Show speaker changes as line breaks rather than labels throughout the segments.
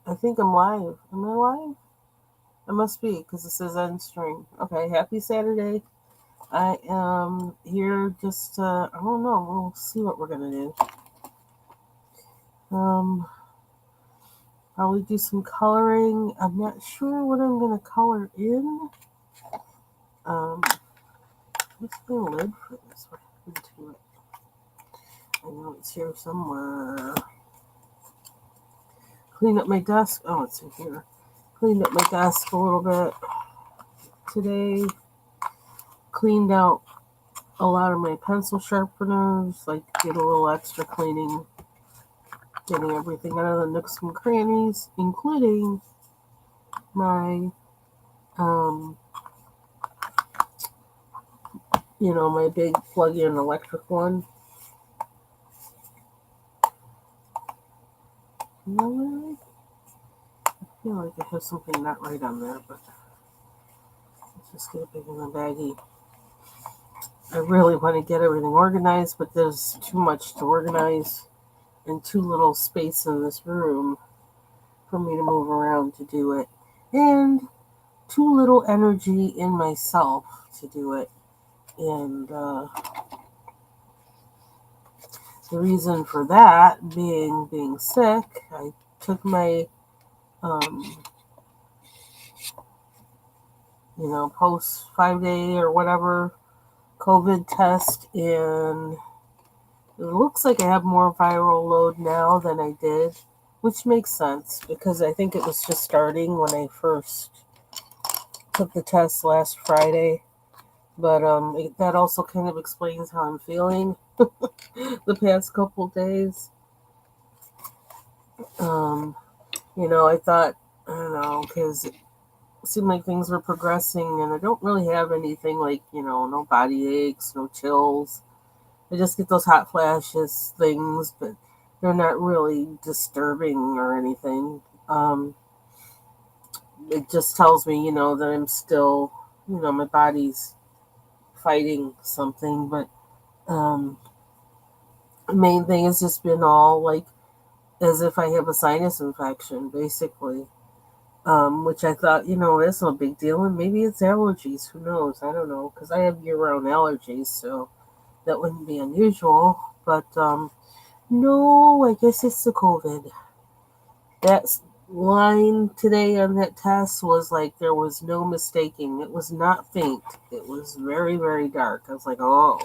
I think I'm live. Am I live? I must be because it says end string. Okay, happy Saturday. I am here just I don't know. We'll see what we're gonna do. Um, Probably do some coloring. I'm not sure what I'm gonna color in. Um, what's the lid for this? What happened to it? I know it's here somewhere. Clean up my desk. Oh, it's in here. Cleaned up my desk a little bit today. Cleaned out a lot of my pencil sharpeners, like did a little extra cleaning, getting everything out of the nooks and crannies, including my, um, my big plug-in electric one. Really? I feel like I have something not right on there, but let's just get it big in the baggie. I really want to get everything organized, but there's too much to organize and too little space in this room for me to move around to do it. And too little energy in myself to do it. And the reason for that being sick, I took my, um, post 5 day or whatever COVID test, and it looks like I have more viral load now than I did, which makes sense because I think it was just starting when I first took the test last Friday. But that also kind of explains how I'm feeling the past couple days. Um, I thought, I don't know, because it seemed like things were progressing, and I don't really have anything like, no body aches, no chills. I just get those hot flashes things, but they're not really disturbing or anything. It just tells me, that I'm still, my body's fighting something, but um, the main thing has just been all like as if I have a sinus infection, basically. Which I thought, that's no big deal, and maybe it's allergies. Who knows? I don't know, because I have year-round allergies, so that wouldn't be unusual. But no, I guess it's the COVID. That line today on that test was like there was no mistaking. It was not faint. It was very, very dark. I was like, oh,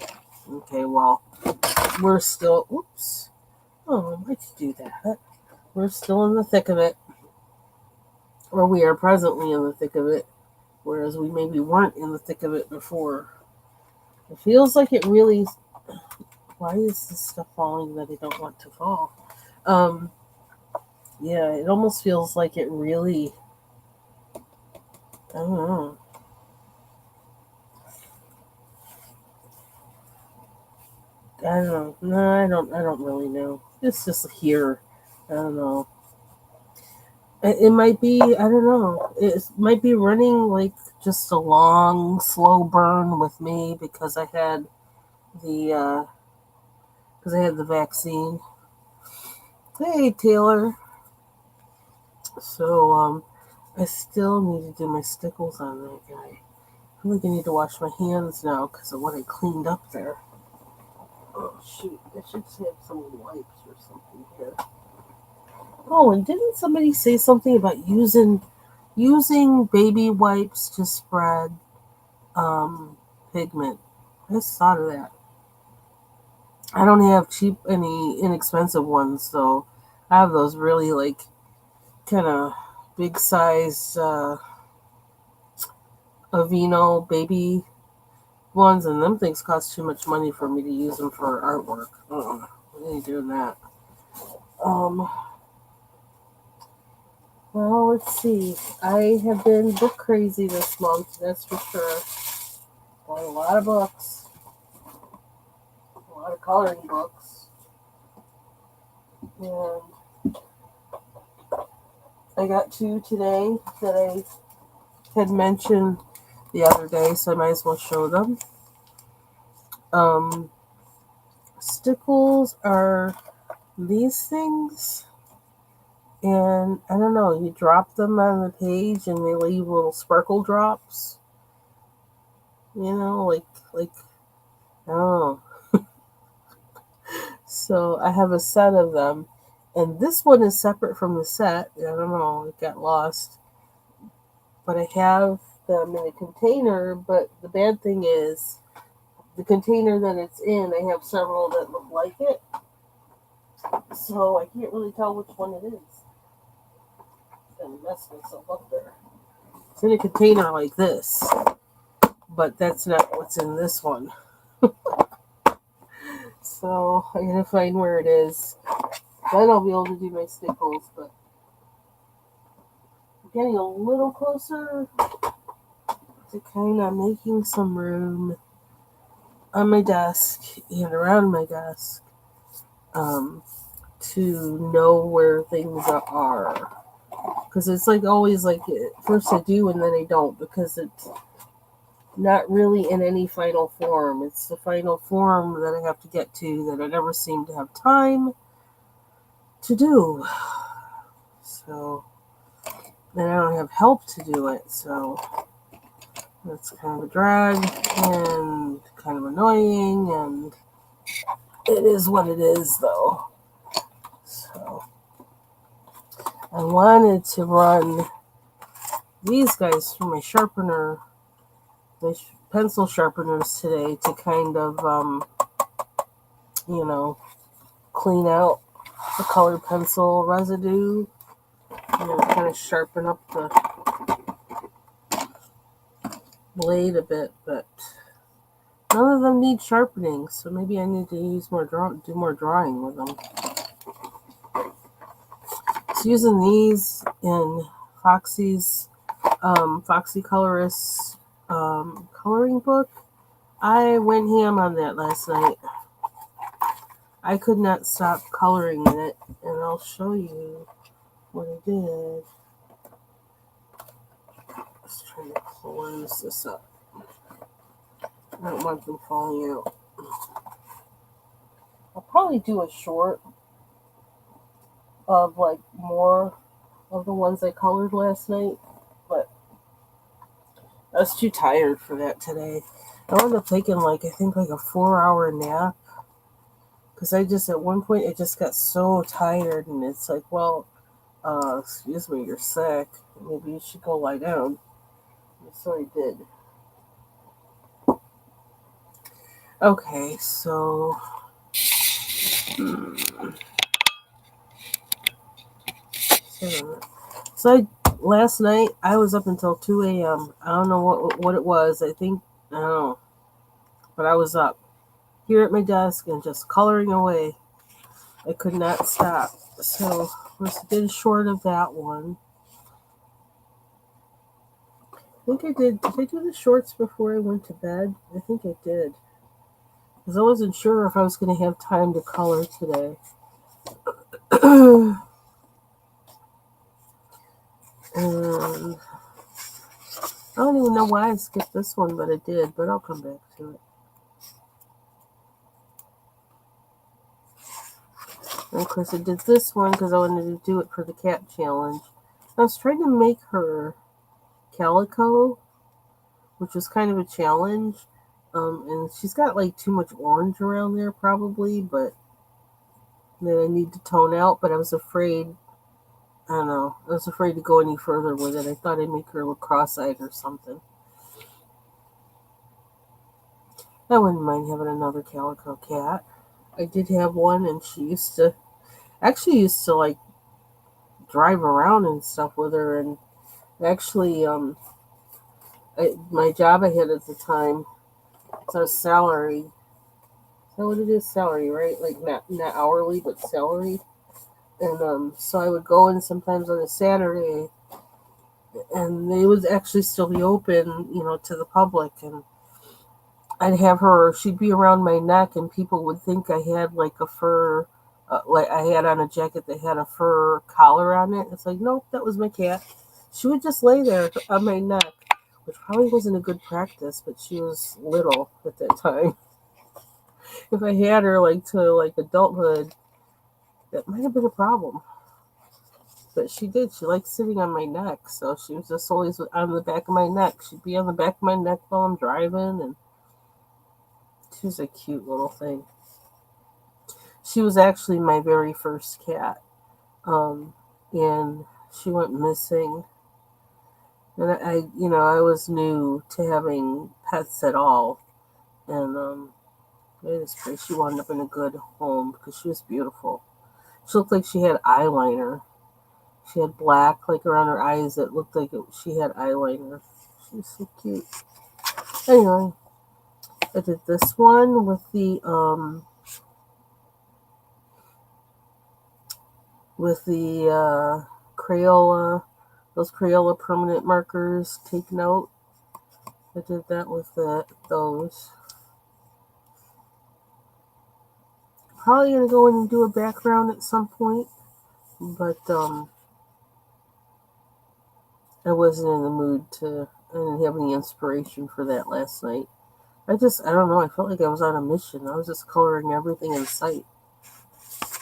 okay, well, we're still. Oops. Oh, why'd you do that? We're still in the thick of it, or we are presently in the thick of it, whereas we maybe weren't in the thick of it before. It feels like it really. Why is this stuff falling that I don't want to fall? Um, yeah, it almost feels like it really. I don't know. I don't know. No, I don't. I don't really know. It's just here. I don't know. It might be. I don't know. It might be running like just a long, slow burn with me the because I had the vaccine. Hey, Taylor. So I still need to do my stickles on that guy. I feel like I need to wash my hands now because of what I cleaned up there. Oh shoot! I should have some wipes or something here. Oh, and didn't somebody say something about using baby wipes to spread um, pigment? I just thought of that. I don't have any inexpensive ones, so I have those really like kind of big size Aveeno baby ones, and them things cost too much money for me to use them for artwork. I ain't doing that. Um, well, let's see. I have been book crazy this month, that's for sure. Bought a lot of books, a lot of coloring books, and I got two today that I had mentioned the other day, so I might as well show them. Um, Stickles are these things. And I don't know, you drop them on the page and they leave little sparkle drops. Like I don't know. So I have a set of them, and this one is separate from the set. I don't know, it got lost, but I have them in a container. But the bad thing is, the container that it's in, I have several that look like it, so I can't really tell which one it is. I'm gonna mess myself up there. It's in a container like this, but that's not what's in this one. So I'm gonna find where it is. Then I'll be able to do my stickles, but I'm getting a little closer to kind of making some room on my desk and around my desk, um, to know where things are. Because it's like always like first I do and then I don't, because it's not really in any final form. It's the final form that I have to get to that I never seem to have time to do. So, and I don't have help to do it. So that's kind of a drag and kind of annoying, and it is what it is, though. So I wanted to run these guys through my sharpener, my pencil sharpeners today to kind of, you know, clean out the colored pencil residue, kind of sharpen up the blade a bit, but none of them need sharpening, so maybe I need to do more drawing with them. So using these in Foxy's Foxy Colorist coloring book, I went ham on that last night. I could not stop coloring in it, and I'll show you what I did. Just trying to close this up. I don't want them falling out. I'll probably do a short of like more of the ones I colored last night, but I was too tired for that today. I wound up taking I think a 4-hour nap, because at one point I just got so tired, and it's like, well, excuse me, you're sick. Maybe you should go lie down. So I did. Okay, so last night I was up until 2 a.m. I don't know what it was. I don't know, but I was up here at my desk and just coloring away. I could not stop. So I did short of that one. I think I did. Did I do the shorts before I went to bed? I think I did, because I wasn't sure if I was going to have time to color today. And I don't even know why I skipped this one, but I did. But I'll come back to it. And of course, I did this one because I wanted to do it for the cat challenge. I was trying to make her calico, which was kind of a challenge. And she's got too much orange around there, probably, but that I need to tone out. But I was afraid. I don't know. I was afraid to go any further with it. I thought I'd make her look cross-eyed or something. I wouldn't mind having another calico cat. I did have one, and she used to drive around and stuff with her. And actually, my job I had at the time, so salary. Is that what it is? Salary, right? Not hourly, but salary. And so I would go in sometimes on a Saturday, and they would actually still be open, to the public. And I'd have her, she'd be around my neck, and people would think I had a fur, I had on a jacket that had a fur collar on it. It's like, nope, that was my cat. She would just lay there on my neck, which probably wasn't a good practice, but she was little at that time. If I had her to adulthood, that might have been a problem. But she did. She liked sitting on my neck, so she was just always on the back of my neck. She'd be on the back of my neck while I'm driving, and she was a cute little thing. She was actually my very first cat, um, and she went missing. And I was new to having pets at all, and it is great. She wound up in a good home because she was beautiful. She looked like she had eyeliner. She had black like around her eyes that looked like she had eyeliner. She was so cute. Anyway, I did this one with the Crayola, those Crayola permanent markers. Take note. I did that with those. Probably gonna go in and do a background at some point, but I wasn't in the mood to. I didn't have any inspiration for that last night. I don't know. I felt like I was on a mission. I was just coloring everything in sight.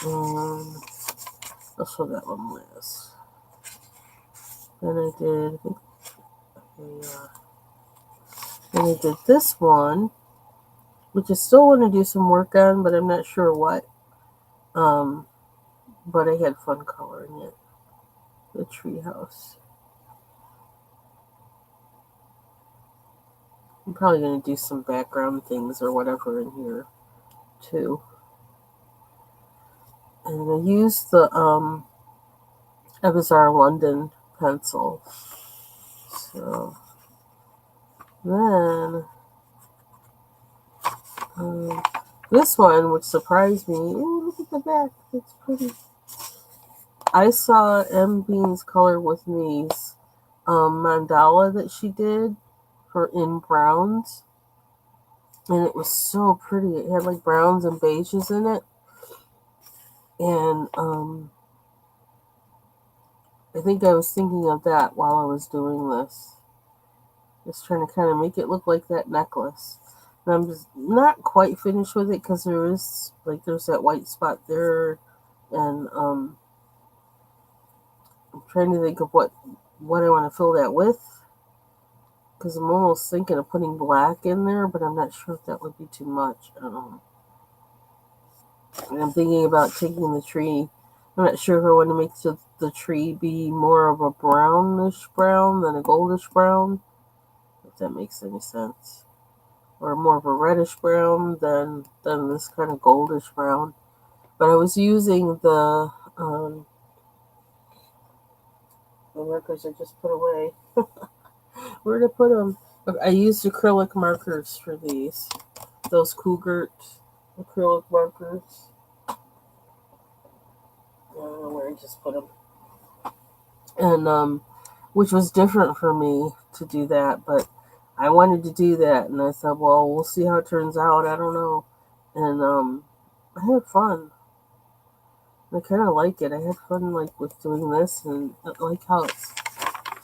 Um, I'll show that one last. Then I did. Then I did this one, which I still want to do some work on, but I'm not sure what. Um, but I had fun coloring it. The treehouse. I'm probably gonna do some background things or whatever in here too. And I used the Evazar London pencil. So then um, this one, which surprised me. Ooh, look at the back. It's pretty. I saw M Bean's Color With Me's mandala that she did for in browns, and it was so pretty. It had like browns and beiges in it, and I think I was thinking of that while I was doing this, just trying to kind of make it look like that necklace. And I'm just not quite finished with it because there's that white spot there, and I'm trying to think of what I want to fill that with. Because I'm almost thinking of putting black in there, but I'm not sure if that would be too much. And I'm thinking about taking the tree. I'm not sure if I want to make the tree be more of a brownish brown than a goldish brown, if that makes any sense. Or more of a reddish brown than this kind of goldish brown. But I was using the markers I just put away. Where did I put them? I used acrylic markers for these. Those Cougart acrylic markers. I don't know where I just put them. And which was different for me to do that, but I wanted to do that, and I said, well, we'll see how it turns out. I don't know. And I had fun. I kind of like it. I had fun like with doing this, and I like how it's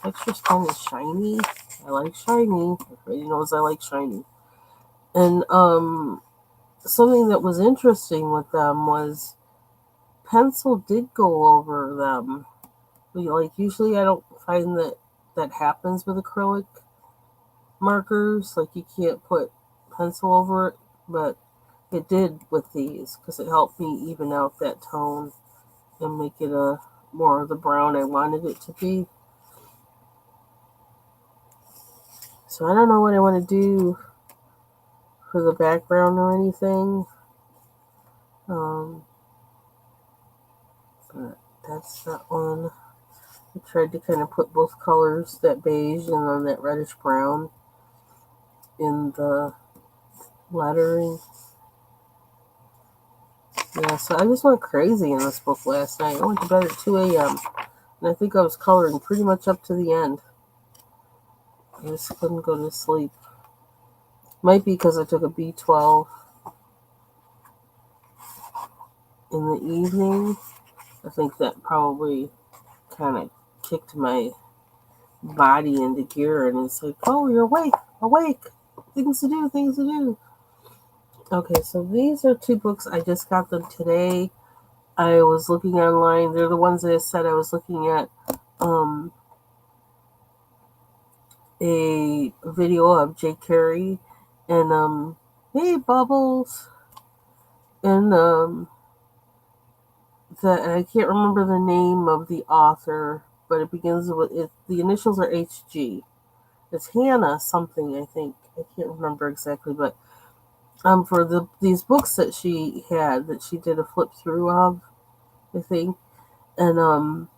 texture's kind of shiny. I like shiny. Everybody knows I like shiny. And something that was interesting with them was pencil did go over them. Like usually I don't find that happens with acrylic markers. Like you can't put pencil over it, but it did with these because it helped me even out that tone and make it a more of the brown I wanted it to be. So I don't know what I want to do for the background or anything. But that's that one. I tried to kind of put both colors, that beige and then that reddish brown, in the lettering. Yeah, so I just went crazy in this book last night. I went to bed at 2 a.m. and I think I was coloring pretty much up to the end. I just couldn't go to sleep. Might be because I took a B12 in the evening. I think that probably kind of kicked my body into gear, and it's like, oh, you're awake, awake, things to do, things to do. Okay, so these are two books. I just got them today. I was looking online. They're the ones that I said I was looking at um, a video of Jake Carey and hey Bubbles and and I can't remember the name of the author, but it begins with it. The initials are HG. It's Hannah something, I think. I can't remember exactly, but for these books that she had that she did a flip through of, I think, and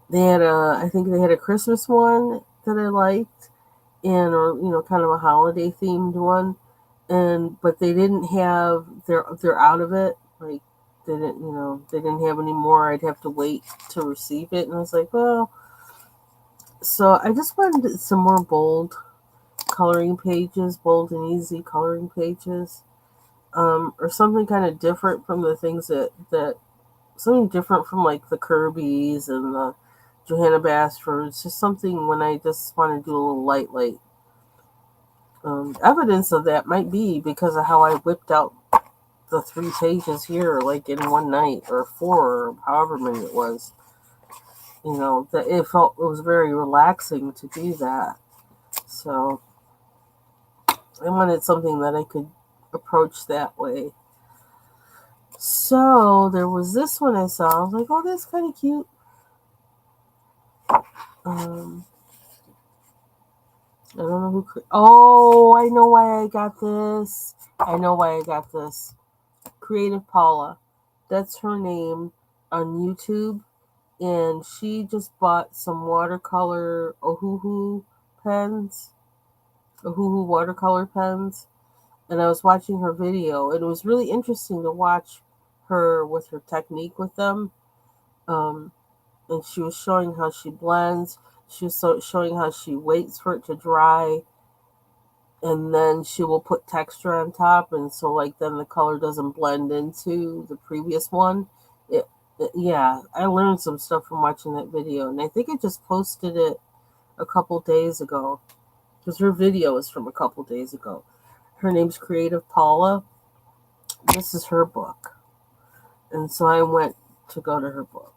they had I think they had a Christmas one that I liked, and or kind of a holiday themed one, and but they didn't have they're out of it, like they didn't have any more. I'd have to wait to receive it, and I was like, well, so I just wanted some more bold coloring pages, bold and easy coloring pages, or something kind of different from the things that something different from like the Kirby's and the Johanna Basfords, just something when I just want to do a little light. Evidence of that might be because of how I whipped out the 3 pages here, like in one night, or 4, or however many it was. That it was very relaxing to do that. So I wanted something that I could approach that way. So there was this one I saw. I was like, oh, that's kind of cute. Um, I don't know who. Oh, I know why I got this. I know why I got this. Creative Paula. That's her name on YouTube. And she just bought some watercolor pens, Ohuhu watercolor pens. And I was watching her video, and it was really interesting to watch her with her technique with them. Um, and she was showing how she blends. She was showing how she waits for it to dry, and then she will put texture on top, and so like then the color doesn't blend into the previous one. Yeah, I learned some stuff from watching that video, and I think I just posted it a couple days ago because her video is from a couple days ago. Her name's Creative Paula. This is her book, and so I went to go to her book.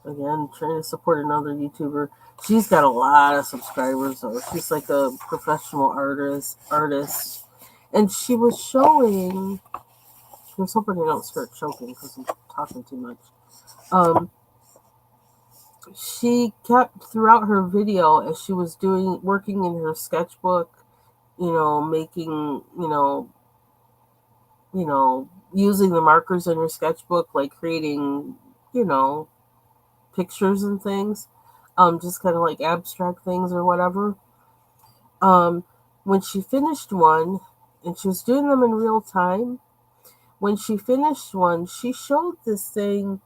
Again, trying to support another YouTuber. She's got a lot of subscribers, though. She's like a professional artist, and she was showing. I was hoping I don't start choking because I'm talking too much. She kept throughout her video as she was working in her sketchbook, making, using the markers in her sketchbook, like creating, you know, pictures and things, just kind of like abstract things or whatever. Um, when she finished one, and she was doing them in real time, when she finished one, she showed this thing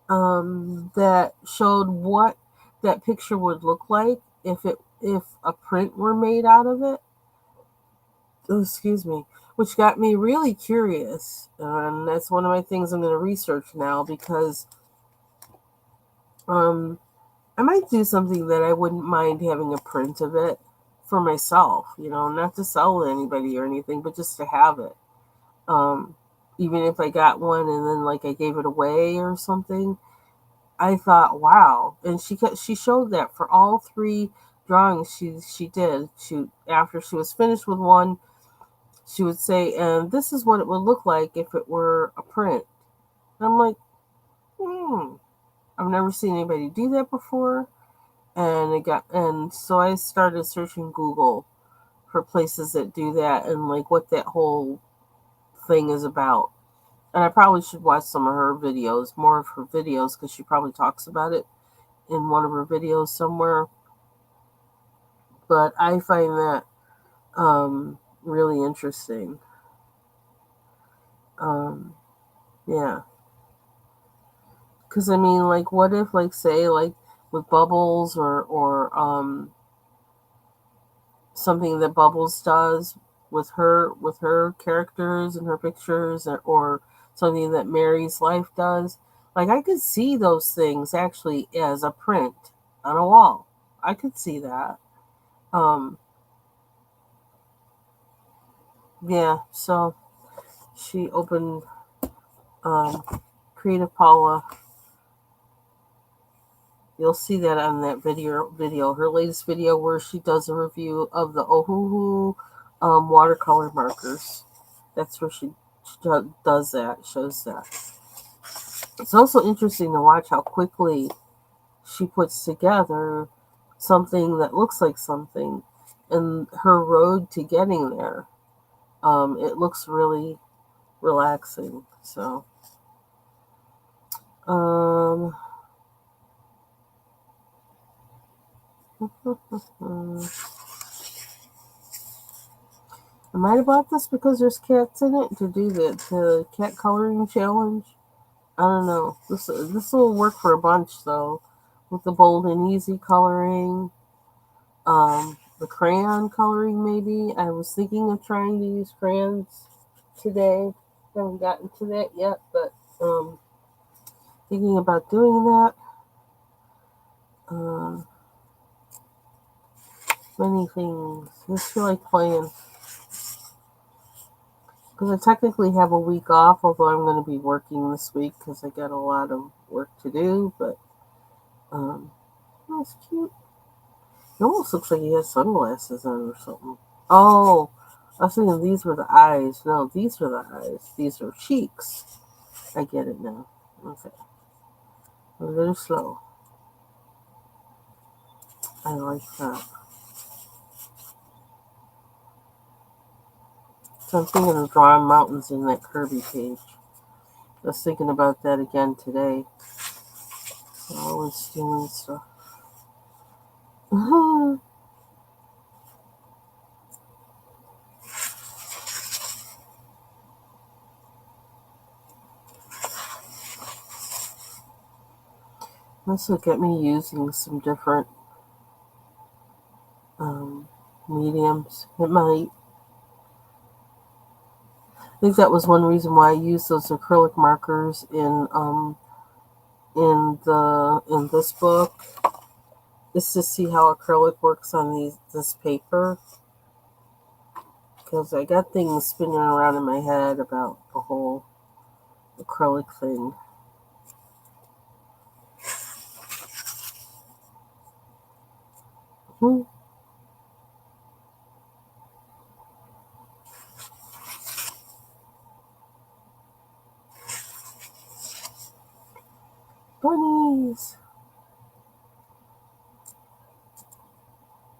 that showed what that picture would look like if a print were made out of it. Oh, excuse me, which got me really curious, and that's one of my things I'm going to research now because um, I might do something that I wouldn't mind having a print of it for myself. Not to sell to anybody or anything, but just to have it. Um, Even if I got one and then like I gave it away or something. I thought, wow, and she showed that for all 3 drawings she did. She After she was finished with one, she would say, "And this is what it would look like if it were a print." And I'm like, I've never seen anybody do that before, and so I started searching Google for places that do that and like what that whole thing is about. And I probably should watch some of her videos, more of her videos, because she probably talks about it in one of her videos somewhere. But I find that really interesting. Um, yeah, because I mean, like, what if, like, say, like, with Bubbles or something that Bubbles does with her characters and her pictures, or something that Mary's Life does. Like, I could see those things actually as a print on a wall. I could see that. Um, yeah, so she opened Creative Paula. You'll see that on that video, her latest video where she does a review of the Ohuhu watercolor markers. That's where she does that, shows that. It's also interesting to watch how quickly she puts together something that looks like something, and her road to getting there. It looks really relaxing. So, um, I might have bought this because there's cats in it to do the cat coloring challenge. I don't know. This will work for a bunch though, with the bold and easy coloring, the crayon coloring maybe. I was thinking of trying to use crayons today. Haven't gotten to that yet, but thinking about doing that. Uh, Many things. I just feel like playing. Because I technically have a week off, although I'm going to be working this week because I got a lot of work to do. But that's cute. It almost looks like he has sunglasses on or something. Oh, I was thinking these were the eyes. No, these are the eyes. These are cheeks. I get it now. Okay. A little slow. I like that. So I'm thinking of drawing mountains in that Kirby page. I was thinking about that again today. So I was doing stuff. This will get me using some different um, mediums. It might. I think that was one reason why I used those acrylic markers in this book, is to see how acrylic works on this paper, because I got things spinning around in my head about the whole acrylic thing. Bunnies.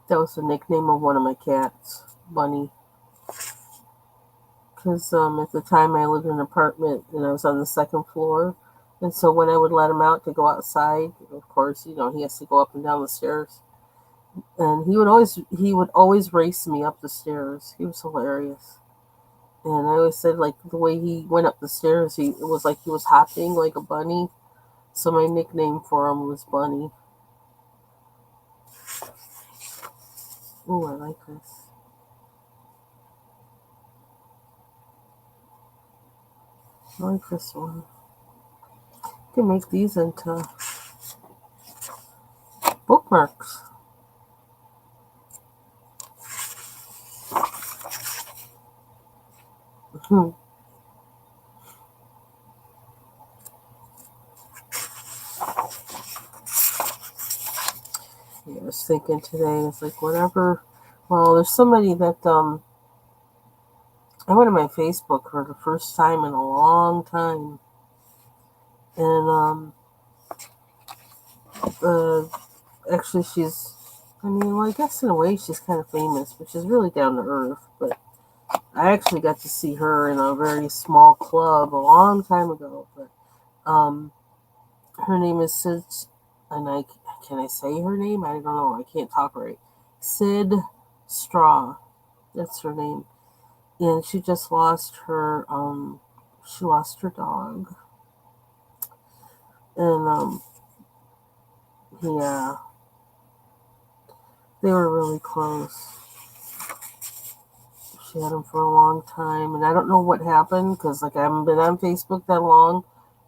That was the nickname of one of my cats, Bunny. Because at the time I lived in an apartment and I was on the second floor. And so when I would let him out to go outside, of course, he has to go up and down the stairs. And he would always race me up the stairs. He was hilarious. And I always said, like, the way he went up the stairs, it was like he was hopping like a bunny. So my nickname for him was Bunny. Ooh, I like this. I like this one. You can make these into bookmarks. Hmm. Yeah, I was thinking today, it's like whatever. Well, there's somebody that I went to my Facebook for the first time in a long time, and uh, actually I mean, well, I guess in a way she's kind of famous, but she's really down to earth. But I actually got to see her in a very small club a long time ago. But her name is Sid, and can I say her name? I don't know. I can't talk right. Sid Straw. That's her name. And she just lost her dog. And yeah, they were really close. She had him for a long time, and I don't know what happened because like I haven't been on Facebook that long,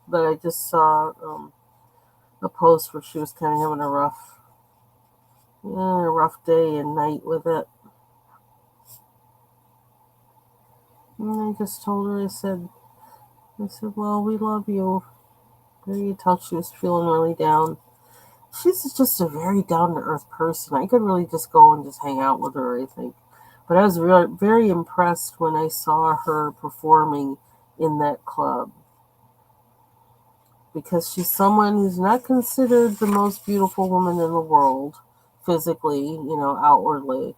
but I just saw a post where she was kind of having a rough day and night with it. And I just told her, I said, well, we love you. You could tell she was feeling really down. She's just a very down to earth person. I could really just go and just hang out with her, I think. But I was really very impressed when I saw her performing in that club because she's someone who's not considered the most beautiful woman in the world, physically, outwardly.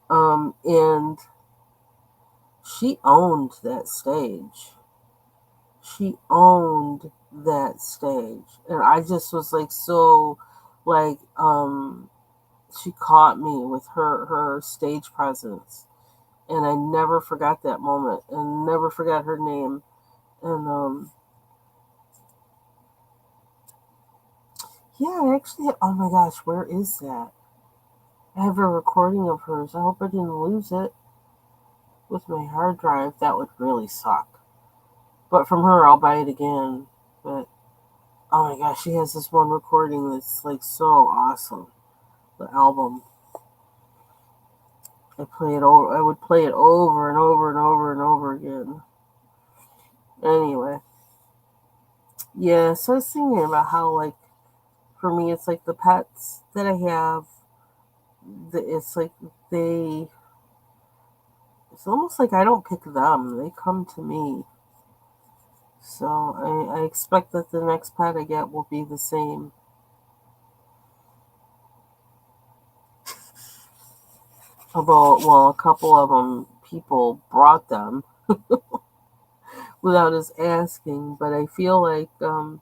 And she owned that stage. She owned that stage. And I just was like so like she caught me with her stage presence. And I never forgot that moment and never forgot her name. And yeah, I actually, oh my gosh, where is that? I have a recording of hers. I hope I didn't lose it with my hard drive. That would really suck. But from her, I'll buy it again. But oh my gosh, she has this one recording that's like so awesome. The album. I would play it over and over and over and over again. Anyway, yeah. So I was thinking about how like for me, it's like the pets that I have. It's like they. It's almost like I don't pick them; they come to me. So I expect that the next pet I get will be the same. About well, a couple of them people brought them without us asking, but I feel like the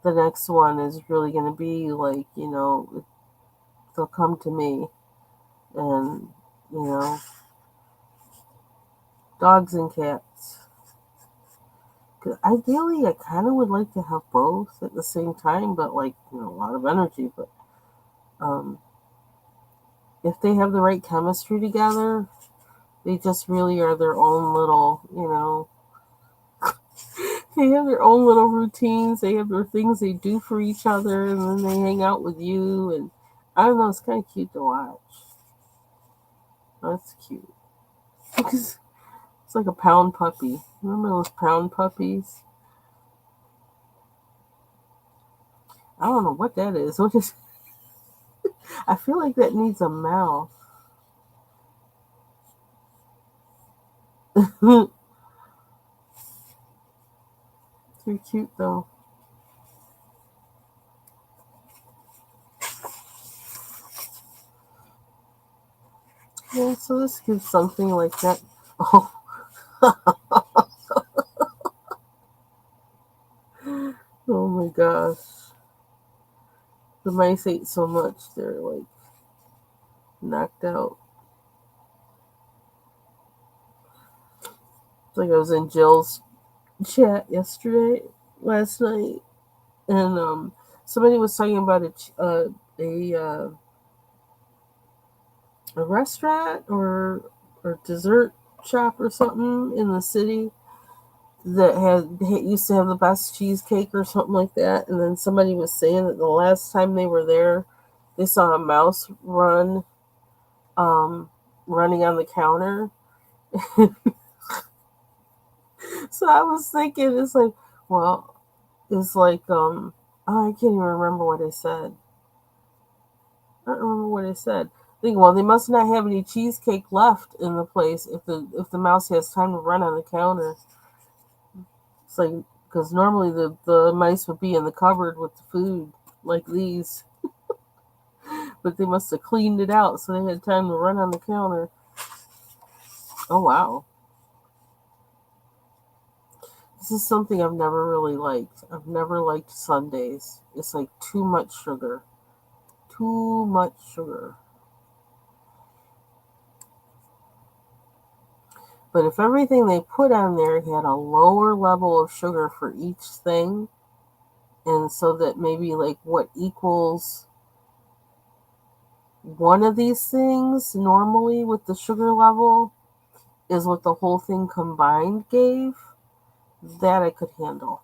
next one is really going to be like they'll come to me and you know dogs and cats. 'Cause ideally, I kind of would like to have both at the same time, but like a lot of energy. But um, if they have the right chemistry together, they just really are their own little. They have their own little routines. They have their things they do for each other, and then they hang out with you. And I don't know, it's kind of cute to watch. That's cute. Because it's like a pound puppy. Remember those pound puppies? I don't know what that is. What is? I feel like that needs a mouth. Too cute though. Yeah, so this gives something like that. Oh, oh my gosh. The mice ate so much they're like knocked out. It's like I was in Jill's chat last night, and somebody was talking about a restaurant or dessert shop or something in the city that used to have the best cheesecake or something like that. And then somebody was saying that the last time they were there, they saw a mouse um, running on the counter. So I was thinking, well, it's like, oh, I can't even remember what I said. I don't remember what I said. Think, well, they must not have any cheesecake left in the place if the mouse has time to run on the counter. It's like because normally the mice would be in the cupboard with the food like these, but they must have cleaned it out so they had time to run on the counter. Oh wow, this is something I've never really liked. I've never liked sundaes. It's like too much sugar. Too much sugar. But if everything they put on there had a lower level of sugar for each thing, and so that maybe like what equals one of these things normally with the sugar level is what the whole thing combined gave, that I could handle.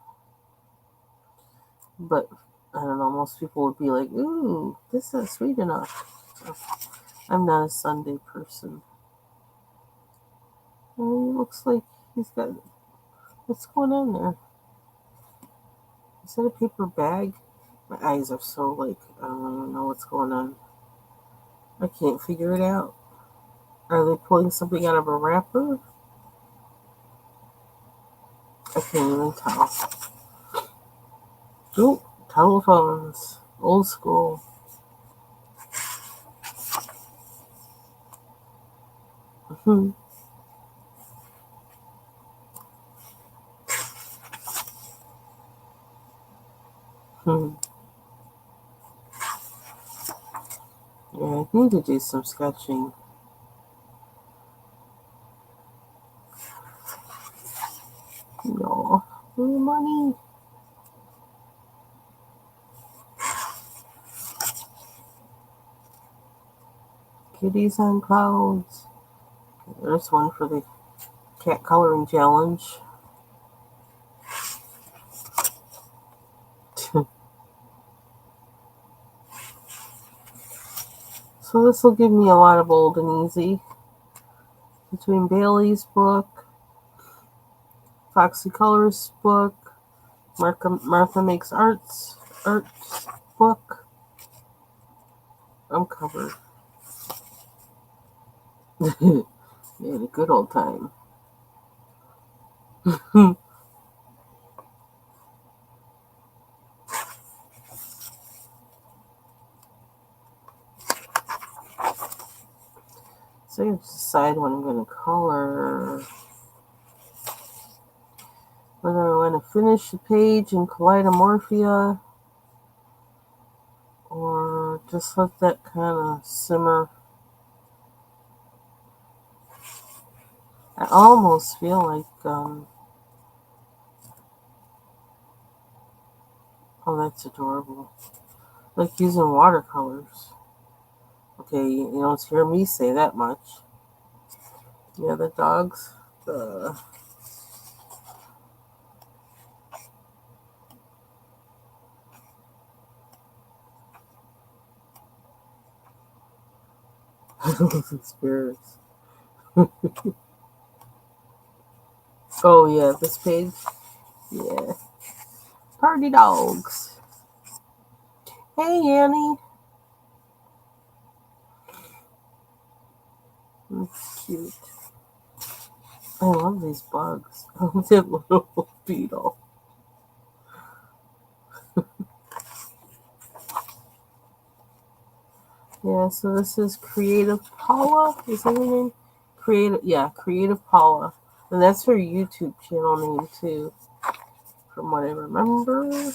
But I don't know, most people would be like, ooh, this is sweet enough. So, I'm not a sundae person. Oh, he looks like he's got. What's going on there? Is that a paper bag? My eyes are so like I don't know what's going on. I can't figure it out. Are they pulling something out of a wrapper? I can't even tell. Oop, telephones. Old school. Hmm. Hmm. Yeah, I need to do some sketching. No. Money. Kitties on clouds. There's one for the cat coloring challenge. So this will give me a lot of old and easy. Between Bailey's book, Foxy Colors book, Martha Makes Arts book, I'm covered. Yeah, a good old time. So I have to decide what I'm going to color. Whether I want to finish the page in Kaleidomorphia or just let that kind of simmer. I almost feel like, oh, that's adorable. Like using watercolors. Okay, you don't hear me say that much. Yeah, the dogs. Uh, spirits. Oh, yeah, this page. Yeah. Party dogs. Hey, Annie. That's cute. I love these bugs. Oh, that little beetle. Yeah, so this is Creative Paula. Is that her name? Creative Paula. And that's her YouTube channel name, too, from what I remember.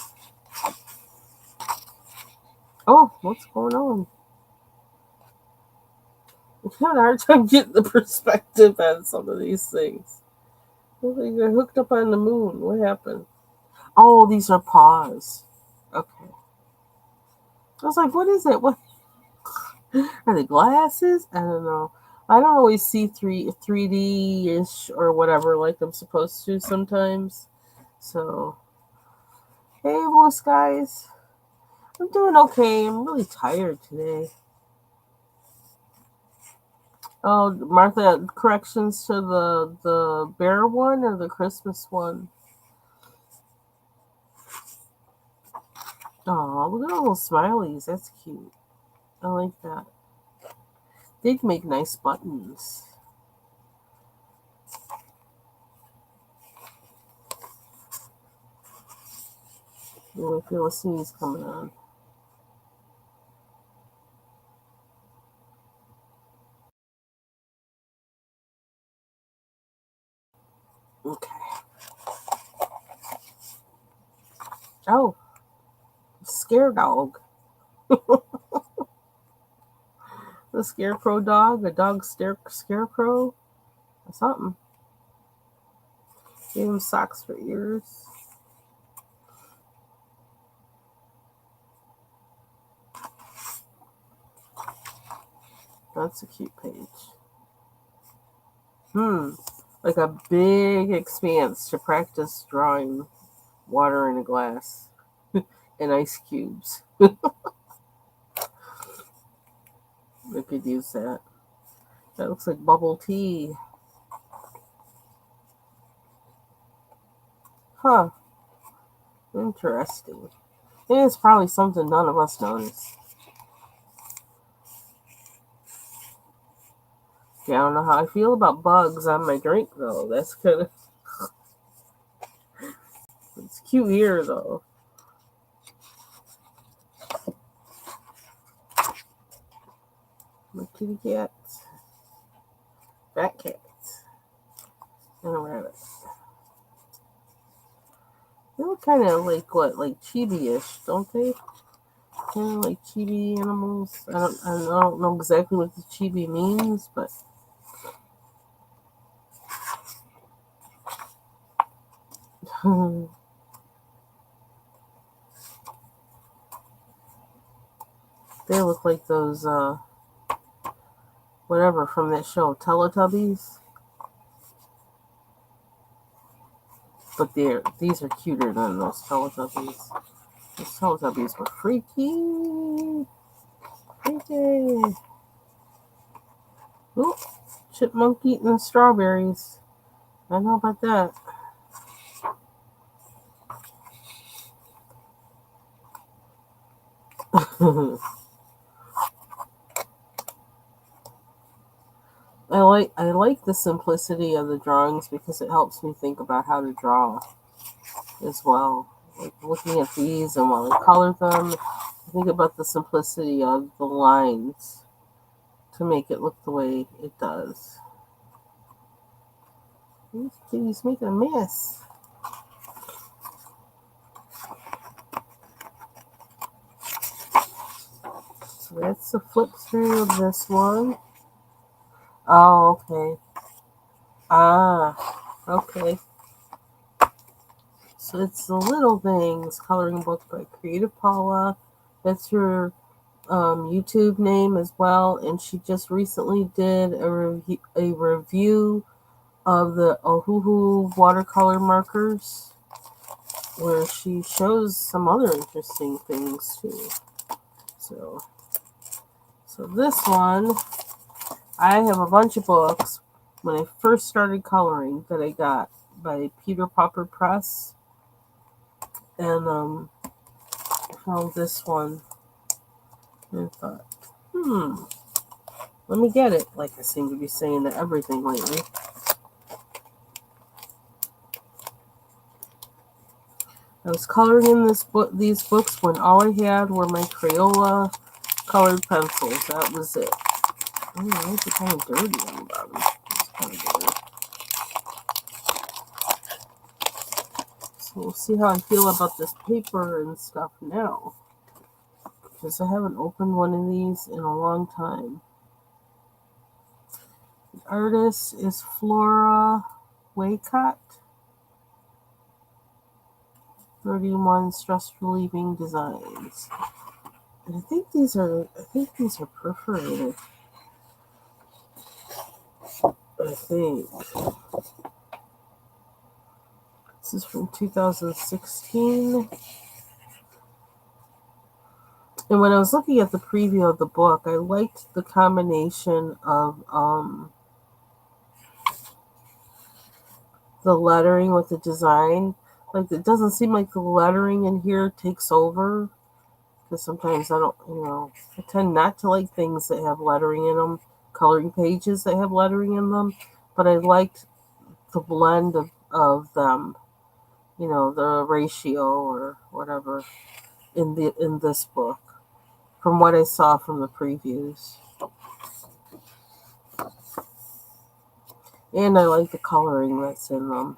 Oh, what's going on? I'm having a hard time getting the perspective on some of these things. You're hooked up on the moon. What happened? Oh, these are paws. Okay. I was like, what is it? What are they glasses? I don't know. I don't always see 3D ish or whatever like I'm supposed to sometimes. So, hey, blue skies. I'm doing okay. I'm really tired today. Oh, Martha, corrections to the bear one or the Christmas one? Oh, look at all those smileys. That's cute. I like that. They'd make nice buttons. You I feel a sneeze coming on. Okay. Oh, scare dog. The scarecrow dog, a dog scarecrow, or something. Gave him socks for ears. That's a cute page. Like a big expanse to practice drawing water in a glass and ice cubes. We could use that. That looks like bubble tea. Huh. Interesting. And it's probably something none of us notice. Yeah, I don't know how I feel about bugs on my drink, though. That's kind of... It's cute here, though. My kitty cats. Fat cats. And a rabbit. They look kind of like, what, like chibi-ish, don't they? Kind of like chibi animals. I don't know exactly what the chibi means, but... They look like those, whatever, from that show, Teletubbies. But these are cuter than those Teletubbies. Those Teletubbies were freaky. Freaky. Ooh, chipmunk eating strawberries. I know about that. I like the simplicity of the drawings because it helps me think about how to draw as well. Like looking at these and while I color them, I think about the simplicity of the lines to make it look the way it does. These kitties making a mess. So that's the flip through of this one. Oh, okay. Ah, okay. So it's The Little Things coloring book by Creative Paula. That's her YouTube name as well, and she just recently did a review of the Ohuhu watercolor markers, where she shows some other interesting things too. So this one, I have a bunch of books when I first started coloring that I got by Peter Popper Press, and I found this one and thought, let me get it. Like I seem to be saying to everything lately. I was coloring in these books when all I had were my Crayola colored pencils. That was it. Oh, why is it kind of dirty on the bottom? It's kind of dirty. So we'll see how I feel about this paper and stuff now, because I haven't opened one of these in a long time. The artist is Flora Waycott. 31 Stress Relieving Designs. And I think these are perforated. I think. This is from 2016. And when I was looking at the preview of the book, I liked the combination of the lettering with the design. Like, it doesn't seem like the lettering in here takes over, because sometimes I tend not to like things that have lettering in them, coloring pages that have lettering in them, but I liked the blend of them, the ratio or whatever in this book, from what I saw from the previews. And I like the coloring that's in them.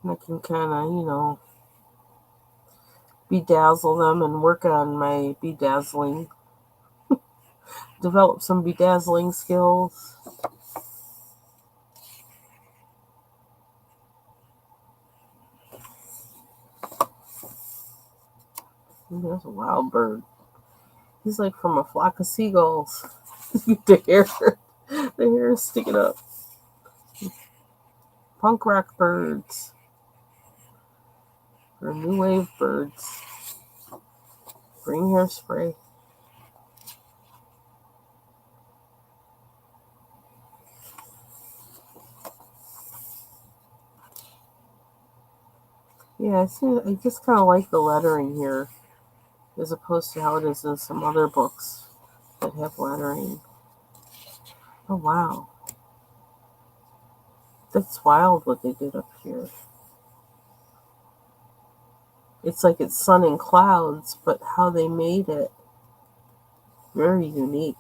And I can kind of, bedazzle them and work on my bedazzling, develop some bedazzling skills. There's a wild bird. He's like from a flock of seagulls. the hair is sticking up. Punk rock birds. Or new wave birds. Bring hairspray. Yeah, I just kind of like the lettering here as opposed to how it is in some other books that have lettering. Oh, wow. That's wild what they did up here. It's like it's sun and clouds, but how they made it, very unique.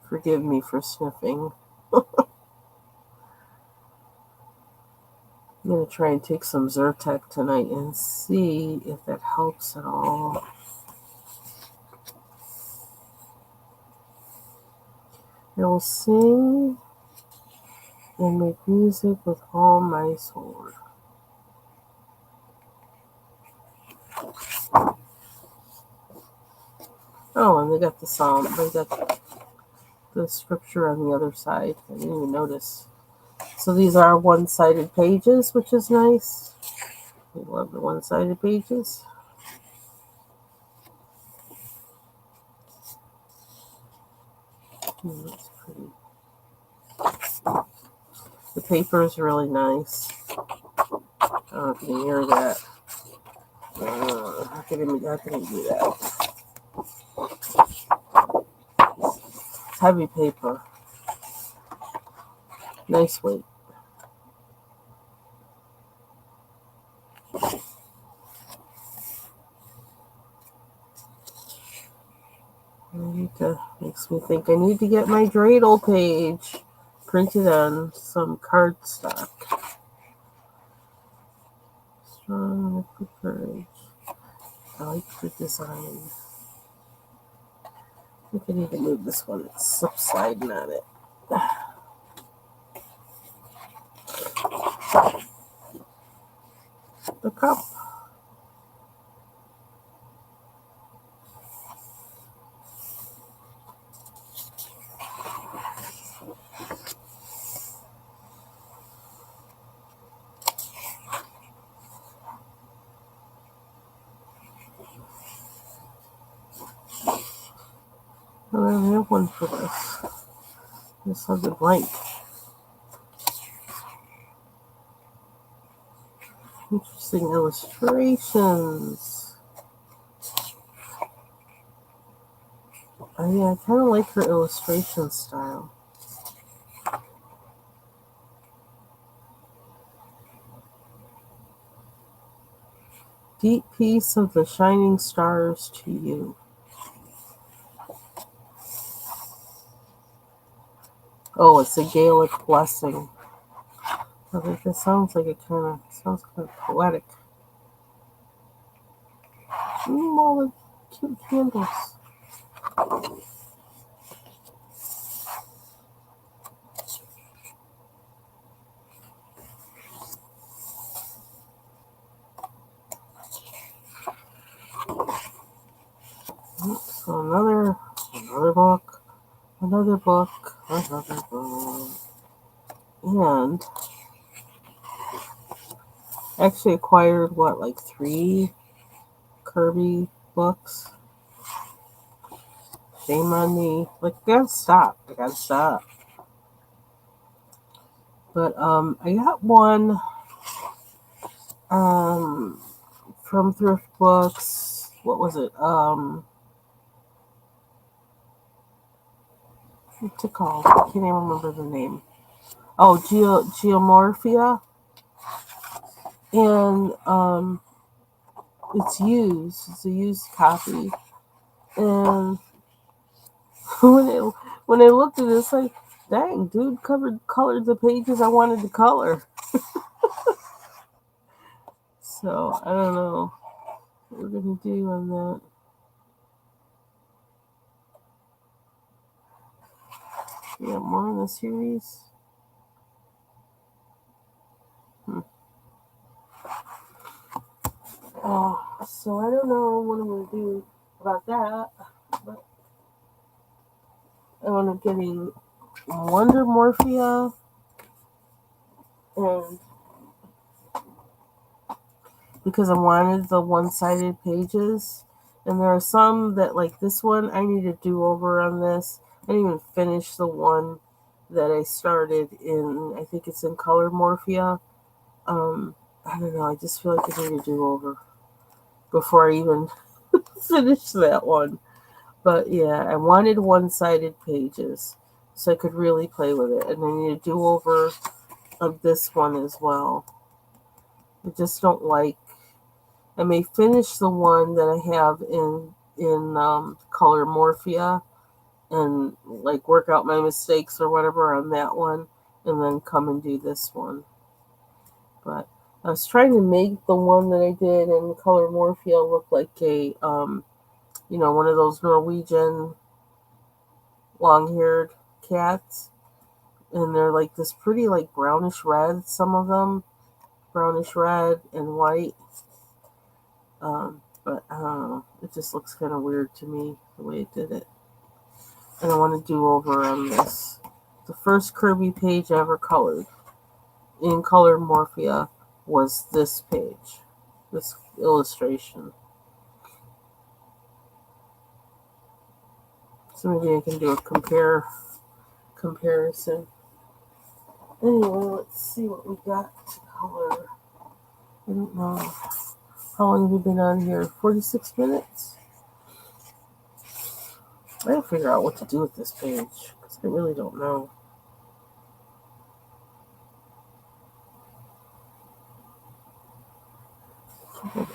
Forgive me for sniffing. I'm going to try and take some Zyrtec tonight and see if that helps at all. I will sing and make music with all my soul. Oh, and they got the psalm. They got the scripture on the other side. I didn't even notice. So these are one-sided pages, which is nice. I love the one-sided pages. That's pretty. The paper is really nice. I don't know if you can hear that. How can I do that? It's heavy paper. Nice weight. Makes me think I need to get my dreidel page printed on some cardstock. Strong with courage. I like the design. I think I need to move this one. It's subsiding on it. The cup. I don't have one for this. This has a blank. Interesting illustrations. Yeah, I kind of like her illustration style. Deep peace of the shining stars to you. Oh, it's a Gaelic blessing. I think this sounds like sounds kind of poetic. All the cute candles. So another book, another book, another book. And actually acquired like 3 Kirby books. Shame on me. Like, I gotta stop. But I got one from Thrift Books. What was it? What's it called? I can't even remember the name. Oh, Geomorphia. And it's used. It's a used copy. And when I looked at it, it's like, dang, dude, colored the pages I wanted to color. So I don't know what we're gonna do on that. Yeah, more in the series. So I don't know what I'm gonna do about that. But I end up getting Wonder Morphia and because I wanted the one-sided pages. And there are some that, like this one, I need to do over on this. I didn't even finish the one that I started in, I think it's in Color Morphia. Um, I don't know, I just feel like I need a do-over before I even finish that one. But yeah, I wanted one-sided pages so I could really play with it. And I need a do-over of this one as well. I just don't like. I may finish the one that I have in Color Morphia and like work out my mistakes or whatever on that one, and then come and do this one. But I was trying to make the one that I did in Color Morphia look like a one of those Norwegian long-haired cats, and they're like this pretty like brownish red. Some of them brownish red and white. But I don't know. It just looks kind of weird to me the way it did it. And I want to do over on this. The first Kirby page I ever colored in Color Morphia was this page, this illustration. So maybe I can do a comparison. Anyway, let's see what we got to color. I don't know. How long have we been on here? 46 minutes? I gotta figure out what to do with this page because I really don't know.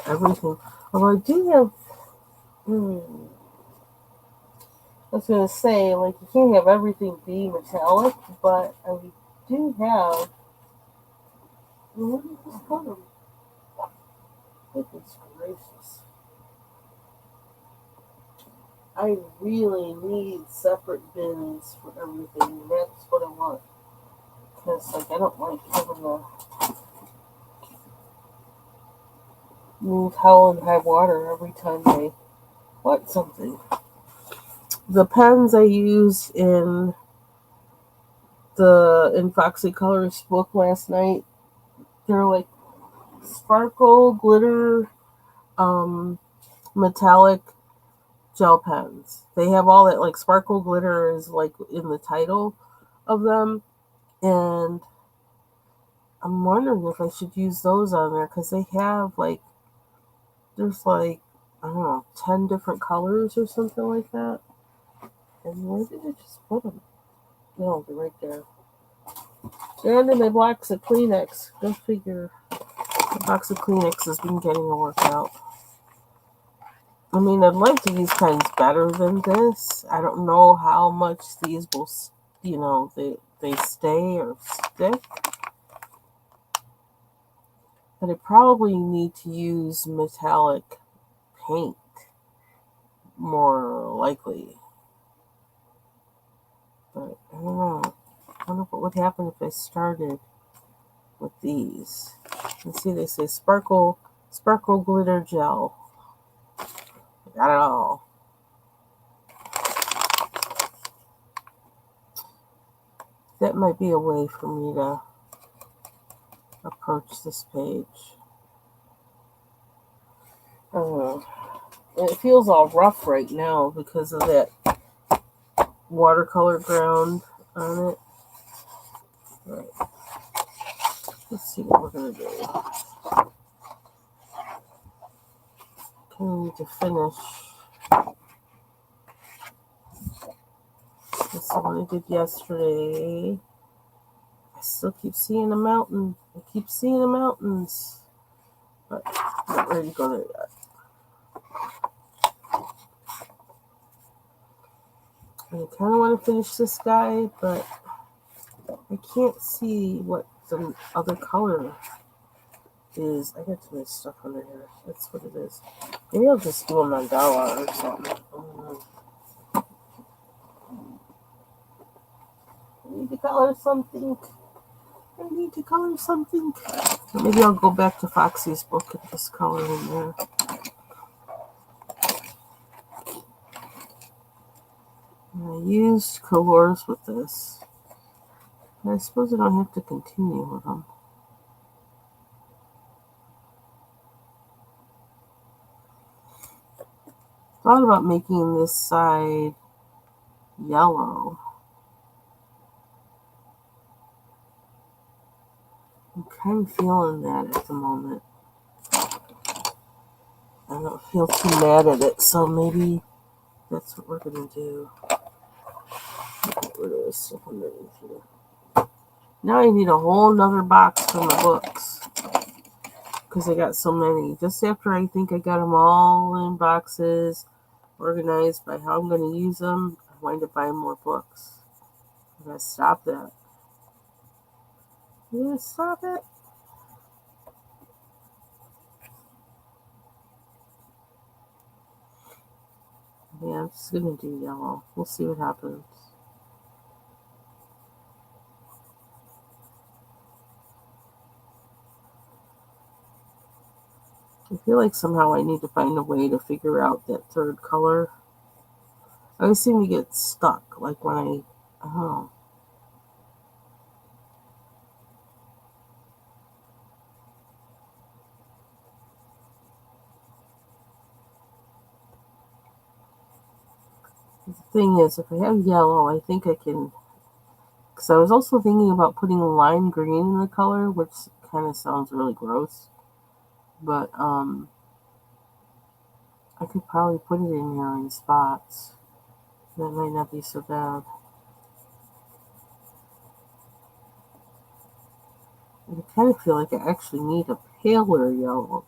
Everything. Although I do have. I was gonna say, like, you can't have everything be metallic, but I do have. Where did this come? Goodness gracious. I really need separate bins for everything. That's what I want. Because, like, I don't like having to move hell and high water every time I want something. The pens I used in Foxy Colors book last night, they're like sparkle, glitter, metallic gel pens. They have all that like sparkle glitter is like in the title of them, and I'm wondering if I should use those on there because they have like there's like I don't know 10 different colors or something like that. And where did I just put them? No, they're right there. They're under my box of Kleenex. Go figure. The box of Kleenex has been getting a workout. I mean, I'd like to use pens better than this. I don't know how much these will, they stay or stick. But I probably need to use metallic paint more likely. But I don't know. I wonder what would happen if I started with these. You see, they say sparkle glitter gel. Got it all. That might be a way for me to approach this page. It feels all rough right now because of that watercolor ground on it. All right. Let's see what we're going to do. I need to finish. This is the one I did yesterday. I still keep seeing a mountain. I keep seeing the mountains. But I'm not ready to go there yet. I kind of want to finish this guy, but I can't see what the other color is. I got too much stuff under here. That's what it is. Maybe I'll just do a mandala or something. I need to color something. Maybe I'll go back to Foxy's book and just color in there. I used colors with this. I suppose I don't have to continue with them. Thought about making this side yellow. I'm kind of feeling that at the moment. I don't feel too mad at it, so maybe that's what we're going to do. Get rid of this stuff underneath here. Now I need a whole nother box for my books because I got so many. Just after I think I got them all in boxes, organized by how I'm going to use them, I wind up buying more books. I gotta stop that. You gonna stop it? Yeah, I'm just gonna do yellow. We'll see what happens. I feel like somehow I need to find a way to figure out that third color. I always seem to get stuck, like when oh. The thing is, if I have yellow, I think I can, because I was also thinking about putting lime green in the color, which kind of sounds really gross, but I could probably put it in here in spots. That might not be so bad. I kind of feel like I actually need a paler yellow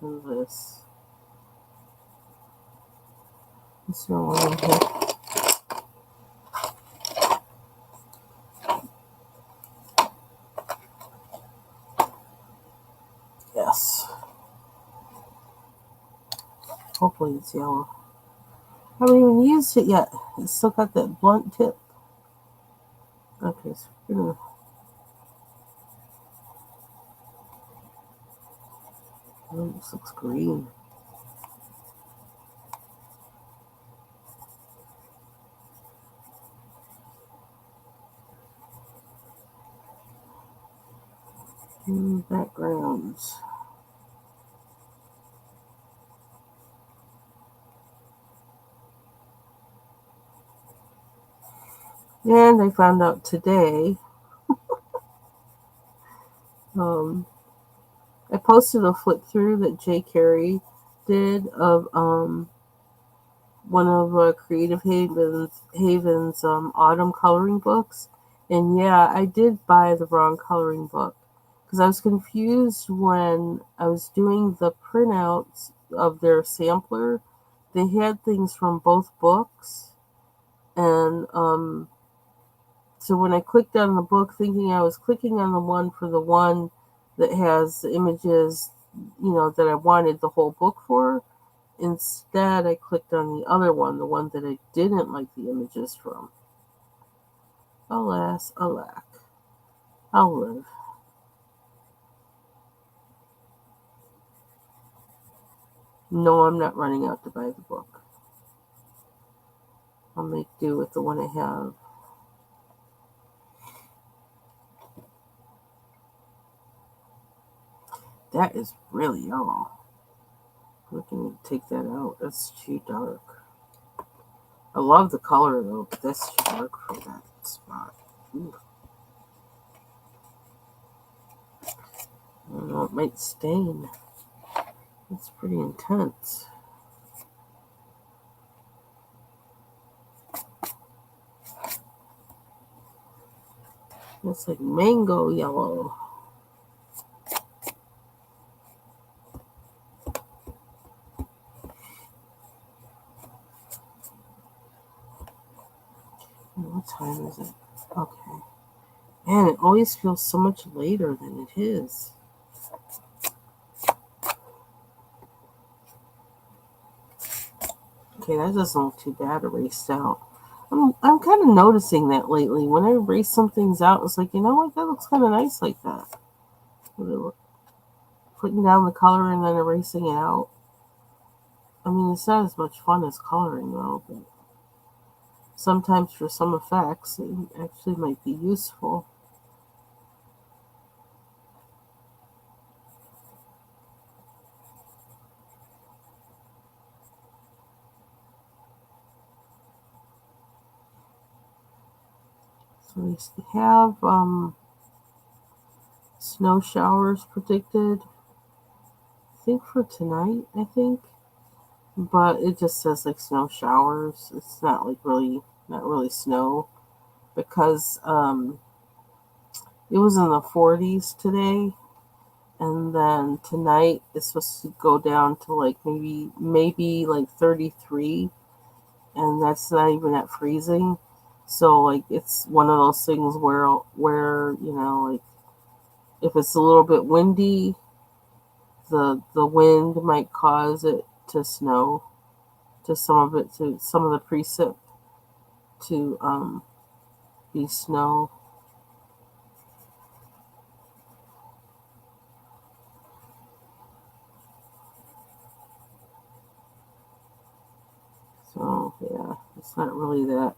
than this. Let's see what I have. Yes. Hopefully it's yellow. I haven't even used it yet. It's still got that blunt tip. Okay, so we're gonna. Oh, this looks green. Backgrounds. And I found out today. Um, I posted a flip through that Jay Carey did of one of Creative Haven's autumn coloring books, and yeah, I did buy the wrong coloring book because I was confused when I was doing the printouts of their sampler. They had things from both books, and so when I clicked on the book, thinking I was clicking on the one for the one that has the images, that I wanted the whole book for. Instead, I clicked on the other one, the one that I didn't like the images from. Alas, alack. I'll live. No, I'm not running out to buy the book. I'll make do with the one I have. That is really yellow. We can take that out. That's too dark. I love the color though, but that's too dark for that spot. Ooh. I don't know, it might stain. It's pretty intense. It's like mango yellow. What time is it? Okay. Man, it always feels so much later than it is. Okay, that doesn't look too bad erased out. I'm kind of noticing that lately. When I erase some things out, it's like, you know what, that looks kind of nice like that. Putting down the color and then erasing it out. I mean, it's not as much fun as coloring though, but sometimes for some effects, it actually might be useful. So they have snow showers predicted, I think for tonight, I think. But it just says like snow showers. It's not like really, not really snow because it was in the 40s today, and then tonight it's supposed to go down to like maybe like 33, and that's not even at freezing. So like it's one of those things where like if it's a little bit windy, the wind might cause it to snow, to some of the precip to be snow. So yeah, it's not really that.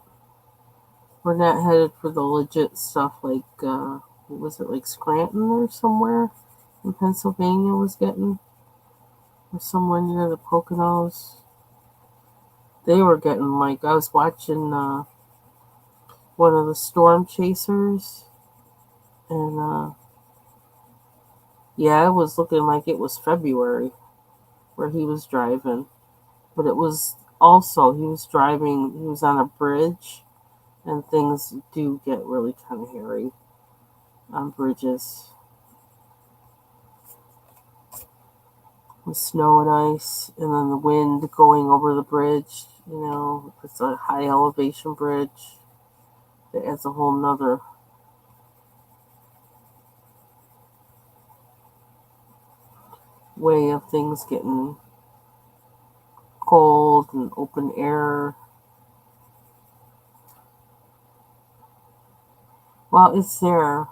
We're not headed for the legit stuff like what was it, like Scranton or somewhere in Pennsylvania was getting, or somewhere near the Poconos. They were getting like I was watching one of the storm chasers, and yeah, it was looking like it was February where he was driving, but it was also he was driving. He was on a bridge, and things do get really kind of hairy on bridges with snow and ice, and then the wind going over the bridge. If it's a high elevation bridge, it adds a whole nother way of things getting cold and open air. Well, it's there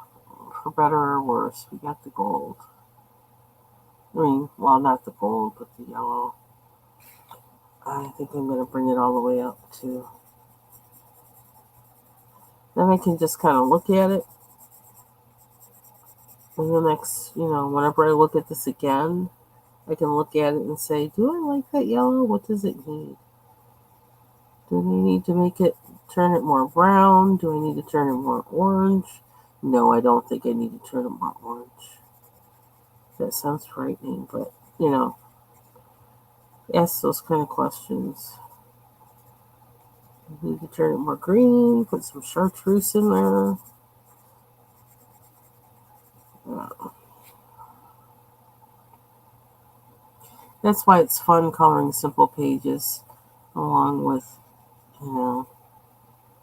for better or worse. We got the gold. I mean, well, not the gold, but the yellow. I think I'm going to bring it all the way up to. Then I can just kind of look at it. And the next, whenever I look at this again, I can look at it and say, do I like that yellow? What does it need? Do I need to turn it more brown? Do I need to turn it more orange? No, I don't think I need to turn it more orange. That sounds frightening, but, ask those kind of questions. You need to turn it more green, put some chartreuse in there. That's why it's fun coloring simple pages along with, you know,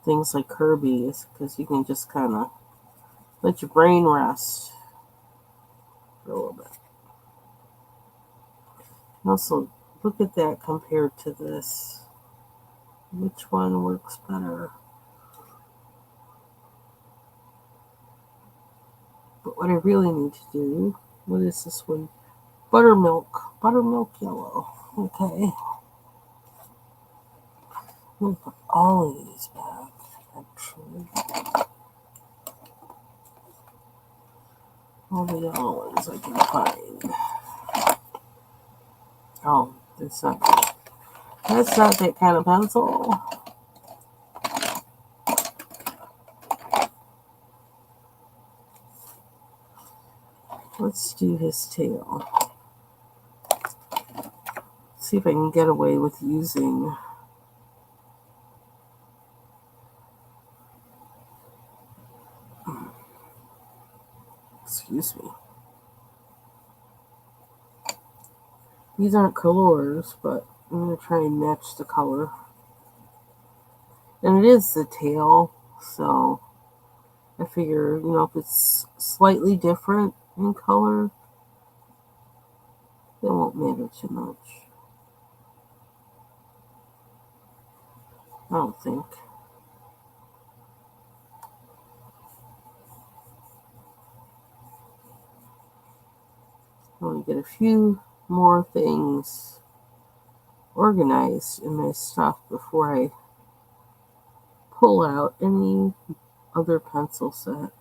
things like Kirby, is because you can just kind of let your brain rest for a little bit. And also, look at that compared to this. Which one works better? But what I really need to do, what is this one? Buttermilk yellow. Okay. I'm going to put all of these back, actually. All the yellow ones I can find. Oh, that's not that kind of pencil. Let's do his tail. See if I can get away with using excuse me. These aren't colors, but I'm going to try and match the color. And it is the tail, so I figure, if it's slightly different in color, it won't matter too much. I don't think. I want to get a few more things organized in my stuff before I pull out any other pencil set.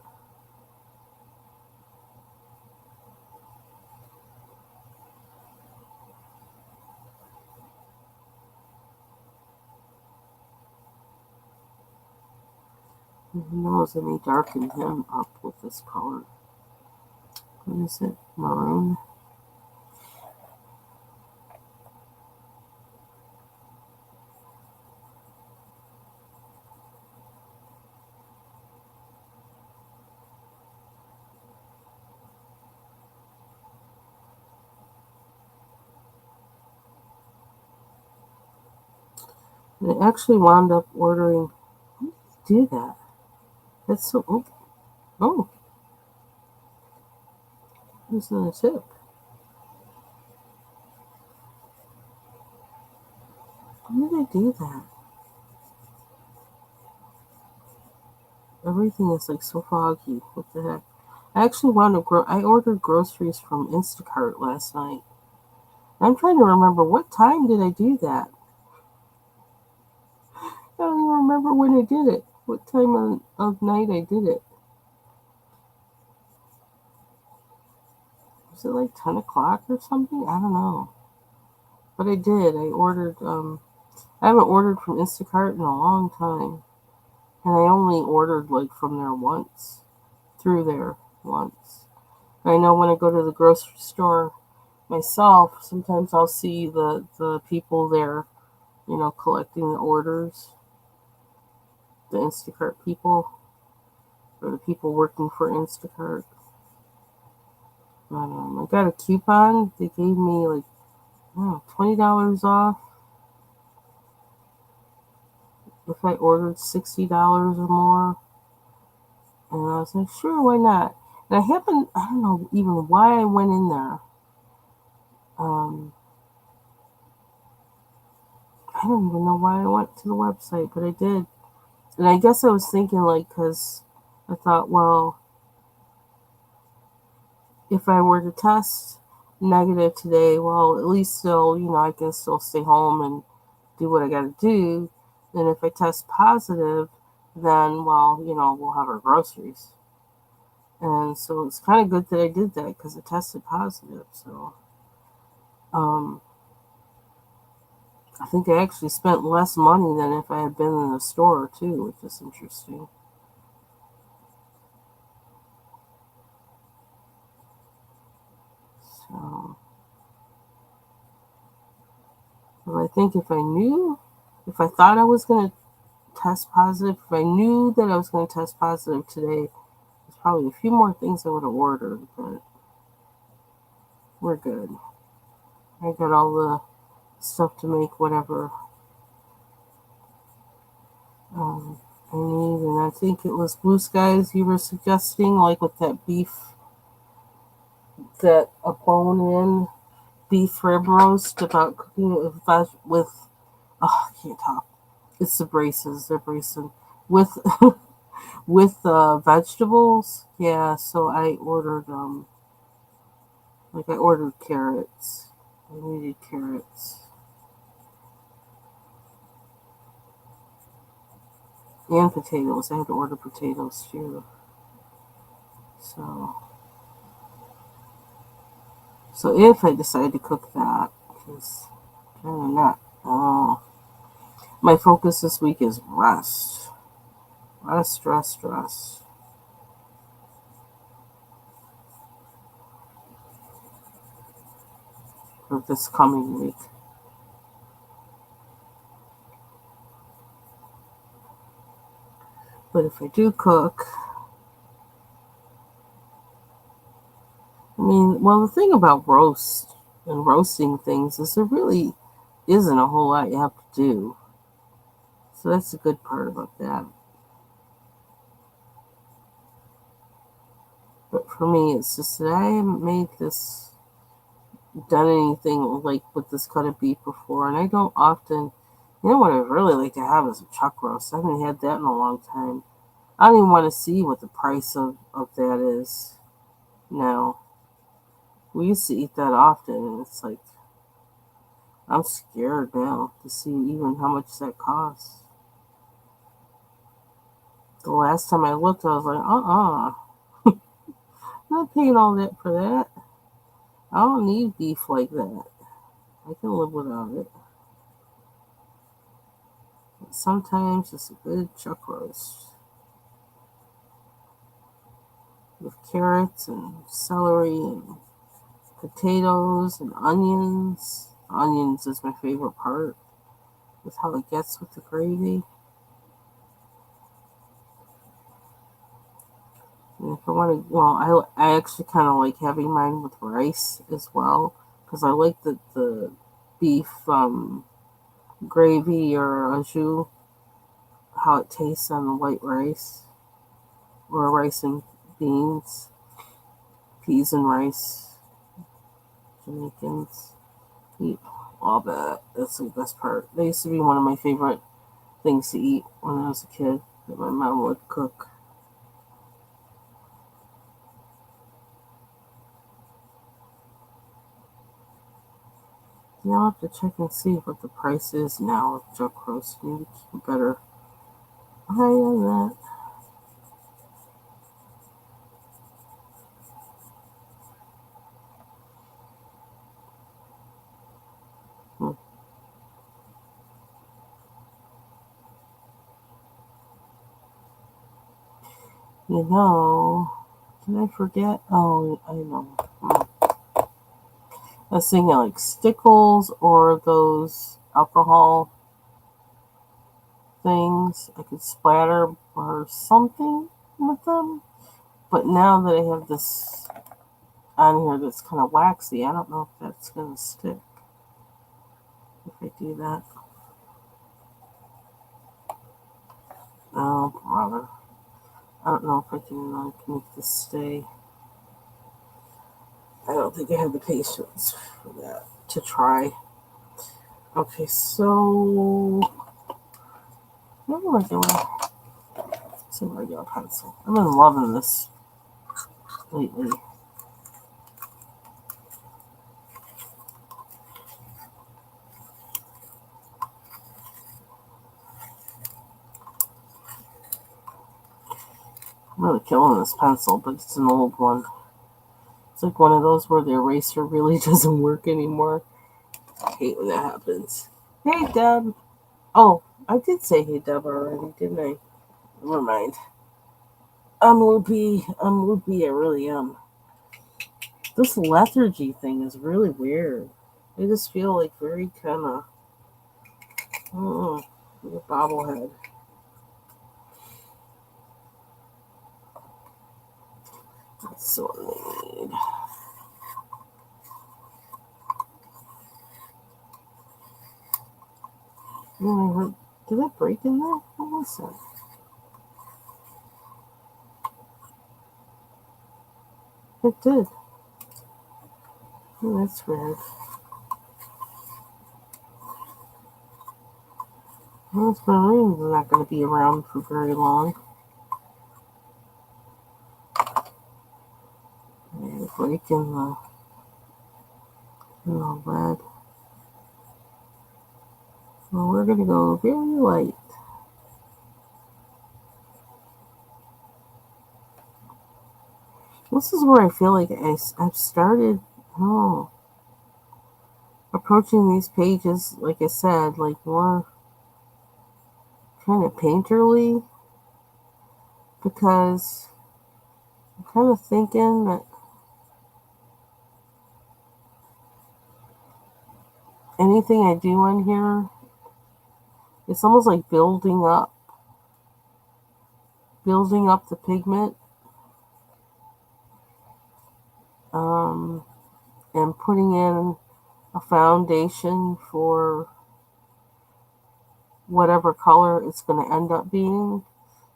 Who knows? I may darken him up with this color. What is it? Maroon? And I actually wound up ordering. How did you do that? That's so. Oh, oh, who's in the tip? How did I do that? Everything is like so foggy. What the heck? I actually I ordered groceries from Instacart last night. I'm trying to remember what time did I do that. I don't even remember when I did it. What time of night I did it. Was it like 10 o'clock or something? I don't know. But I did. I haven't ordered from Instacart in a long time. And I only ordered like from there once. Through there once. I know when I go to the grocery store myself, sometimes I'll see the people there, collecting the orders, the Instacart people, or the people working for Instacart. I got a coupon. They gave me like $20 off if I ordered $60 or more. And I was like, sure, why not? And I don't know even why I went in there. Um, I don't even know why I went to the website, but I did. And I guess I was thinking, like, because I thought, well, if I were to test negative today, well, at least still, I can still stay home and do what I got to do. And if I test positive, then, well, we'll have our groceries. And so it's kind of good that I did that because it tested positive. So um, I think I actually spent less money than if I had been in a store too, which is interesting. So, but I think if I thought I was going to test positive, if I knew that I was going to test positive today, there's probably a few more things I would have ordered, but we're good. I got all the stuff to make whatever um, I need, and I think it was Blue Skies you were suggesting, like with that beef, that a bone-in beef rib roast about cooking it with oh, I can't talk. It's the braces. They're bracing with with vegetables. Yeah, so I ordered carrots. I needed carrots and potatoes. I had to order potatoes too. So if I decide to cook that, because kind of not. Oh, my focus this week is rest, rest, rest, rest for this coming week. But if I do cook, I mean, well, the thing about roasting things is there really isn't a whole lot you have to do. So that's the good part about that. But for me, it's just that I haven't done anything like with this cut of beef before, and I don't often. What I really like to have is a chuck roast. I haven't had that in a long time. I don't even want to see what the price of that is now. We used to eat that often, and it's like I'm scared now to see even how much that costs. The last time I looked, I was like, I'm not paying all that for that. I don't need beef like that. I can live without it. But sometimes it's a good chuck roast. with carrots and celery and potatoes and onions. Onions is my favorite part with how it gets with the gravy. And if I want to, well, I actually kind of like having mine with rice as well because I like the beef gravy or au jus, how it tastes on the white rice or rice and beans, peas and rice. Jamaicans eat all that. That's the best part. They used to be one of my favorite things to eat when I was a kid that my mom would cook. Yeah, I'll have to check and see what the price is now of chuck roast. Maybe keep a better eye on that. Hmm. You know, can I forget? Oh, I know. I was thinking like Stickles or those alcohol things. I could splatter or something with them. But now that I have this on here that's kind of waxy, I don't know if that's going to stick if I do that. Oh, bother. I don't know if I can make this stay. I don't think I have the patience for that to try. Okay, so what am I doing? It's a regular pencil. I've been loving this lately. I'm really killing this pencil, but it's an old one. It's like one of those where the eraser really doesn't work anymore. I hate when that happens. Hey, Deb. Oh, I did say hey, Deb already, didn't I? Never mind. I'm loopy. I'm loopy. I really am. This lethargy thing is really weird. I just feel like very kind of, like a bobblehead. That's what I need. Did that break in there? What was that? It did. Oh, that's weird. Well, this maroon's not going to be around for very long. Yeah, breaking the red. Well, we're going to go very light. This is where I feel like I've started approaching these pages, like I said, like more kind of painterly because I'm kind of thinking that anything I do on here, it's almost like building up the pigment, um, and putting in a foundation for whatever color it's going to end up being.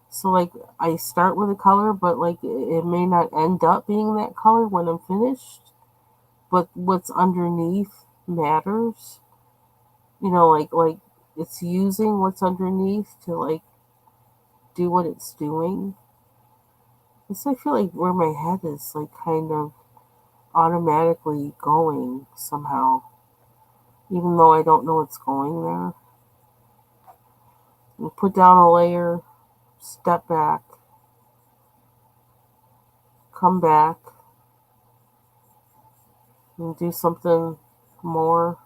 So like I start with a color, but like it may not end up being that color when I'm finished. But what's underneath matters. Like it's using what's underneath to like do what it's doing. So I feel like where my head is like kind of automatically going somehow, even though I don't know what's going there. You put down a layer, step back, come back, and do something more.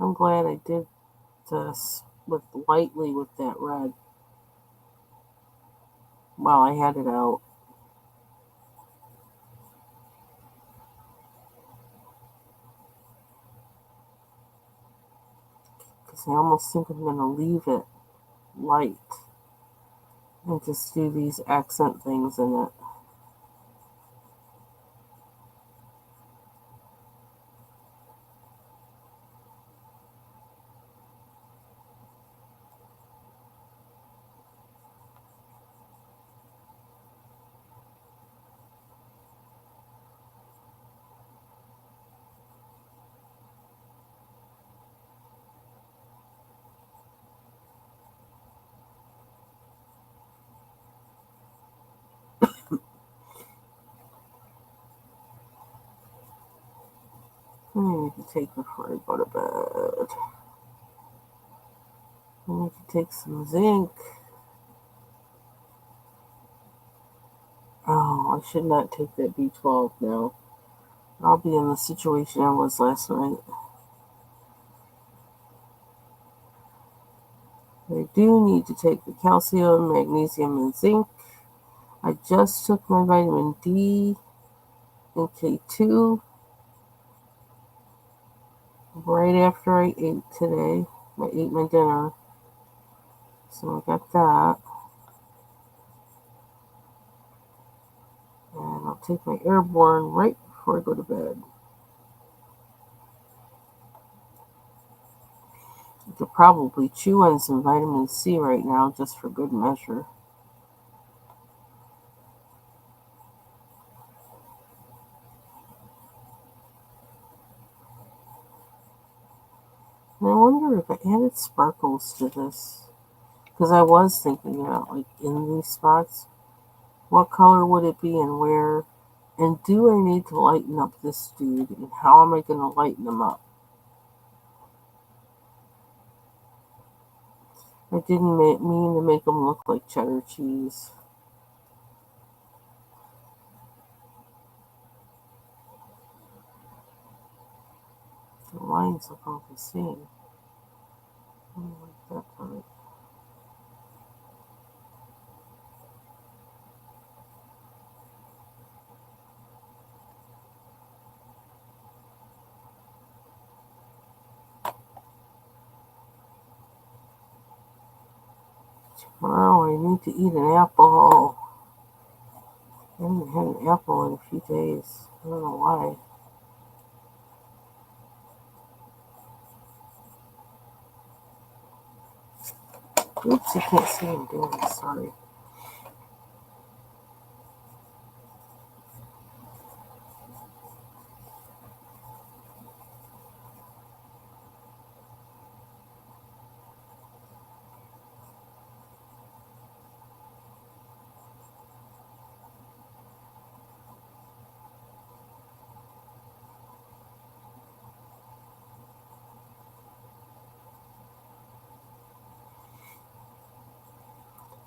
I'm glad I did this lightly with that red while I had it out. Because I almost think I'm going to leave it light and just do these accent things in it. I need to take before I go to bed. I need to take some zinc. Oh, I should not take that B12 now. I'll be in the situation I was last night. I do need to take the calcium, magnesium, and zinc. I just took my vitamin D and K2 right after I ate today. I ate my dinner. So I got that. And I'll take my airborne right before I go to bed. I could probably chew on some vitamin C right now just for good measure. And I wonder if I added sparkles to this. Because I was thinking about, like, in these spots, what color would it be and where? And do I need to lighten up this dude? And how am I going to lighten him up? I didn't mean to make him look like cheddar cheese. The lines look all the same. I don't like that part. Tomorrow I need to eat an apple. I haven't had an apple in a few days. I don't know why. Oops, you can't see what I'm doing. Sorry.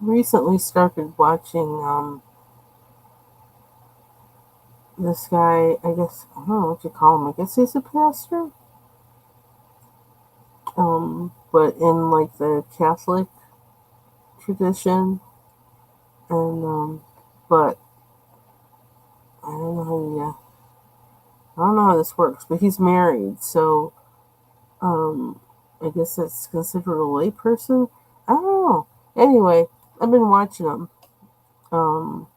Recently started watching this guy. I guess I don't know what you call him. I guess he's a pastor. But in like the Catholic tradition, and but I don't know how this works. But he's married, so um, I guess that's considered a lay person. I don't know. Anyway, I've been watching him. Um,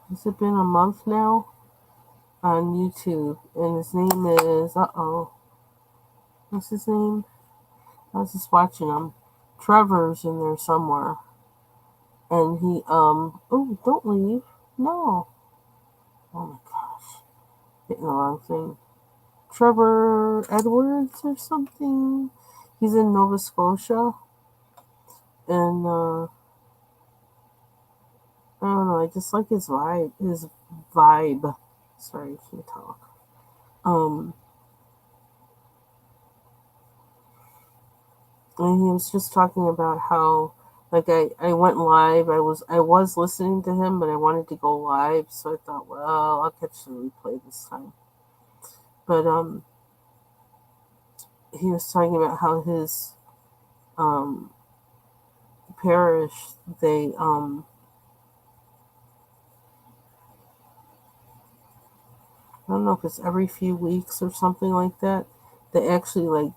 has it been a month now on YouTube? And his name is what's his name? I was just watching him. Trevor's in there somewhere, and he oh, don't leave. No. Oh my gosh, hitting the wrong thing. Trevor Edwards or something. He's in Nova Scotia, and I don't know. I just like his vibe. His vibe. Sorry, I can't talk. Um, and he was just talking about how, like, I went live. I was listening to him, but I wanted to go live, so I thought, well, I'll catch the replay this time. But he was talking about how his um, parish, they I don't know if it's every few weeks or something like that. They actually like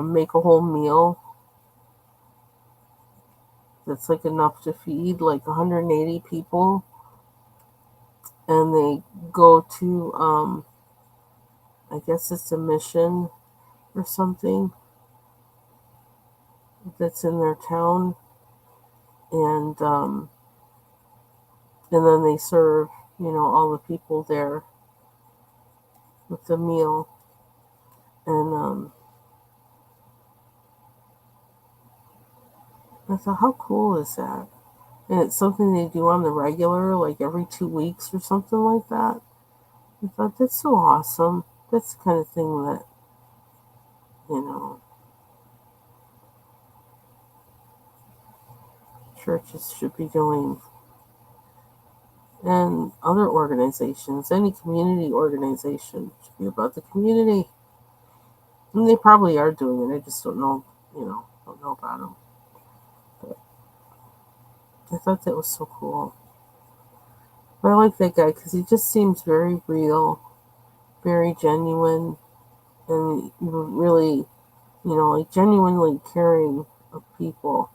make a whole meal that's like enough to feed like 180 people, and they go to I guess it's a mission or something that's in their town, and then they serve all the people there with the meal, and I thought, how cool is that? And it's something they do on the regular, like every 2 weeks or something like that. I thought that's so awesome. That's the kind of thing that you know churches should be doing, and other organizations, any community organization should be about the community. And they probably are doing it. I just don't know about them. But I thought that was so cool. But I like that guy because he just seems very real, very genuine, and really, like genuinely caring of people.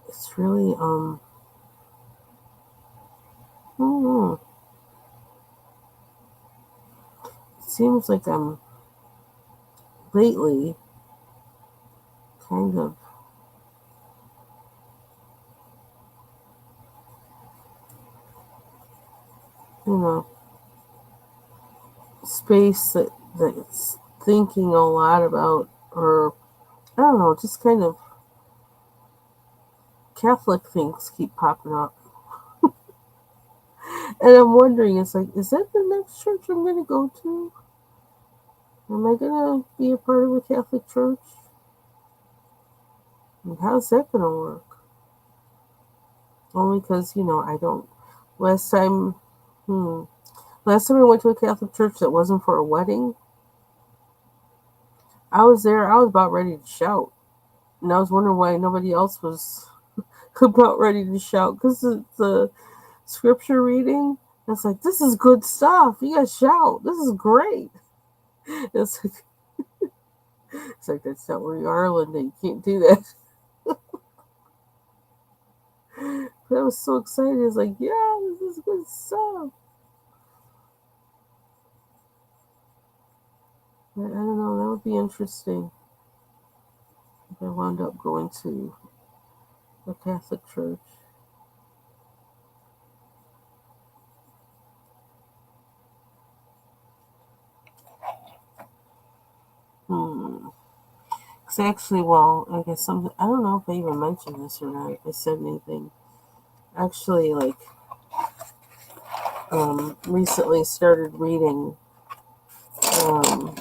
It's really, I don't know. It seems like I'm lately kind of, you know, space that's thinking a lot about, or I don't know, just kind of Catholic things keep popping up. And I'm wondering, it's like, is that the next church I'm going to go to? Am I going to be a part of a Catholic church? And how's that going to work? Only because, I don't. Last time, hmm, last time I went to a Catholic church that wasn't for a wedding, I was there, I was about ready to shout. And I was wondering why nobody else was about ready to shout, because the scripture reading, it's like, this is good stuff. You guys shout. This is great. It's like, that's not where you are, Linda. You can't do that. But I was so excited. It's like, yeah, this is good stuff. But I don't know. That would be interesting if I wound up going to a Catholic church. Hmm. Because actually, well, I guess something. I don't know if I even mentioned this or not. If I said anything. Actually, like, recently started reading um,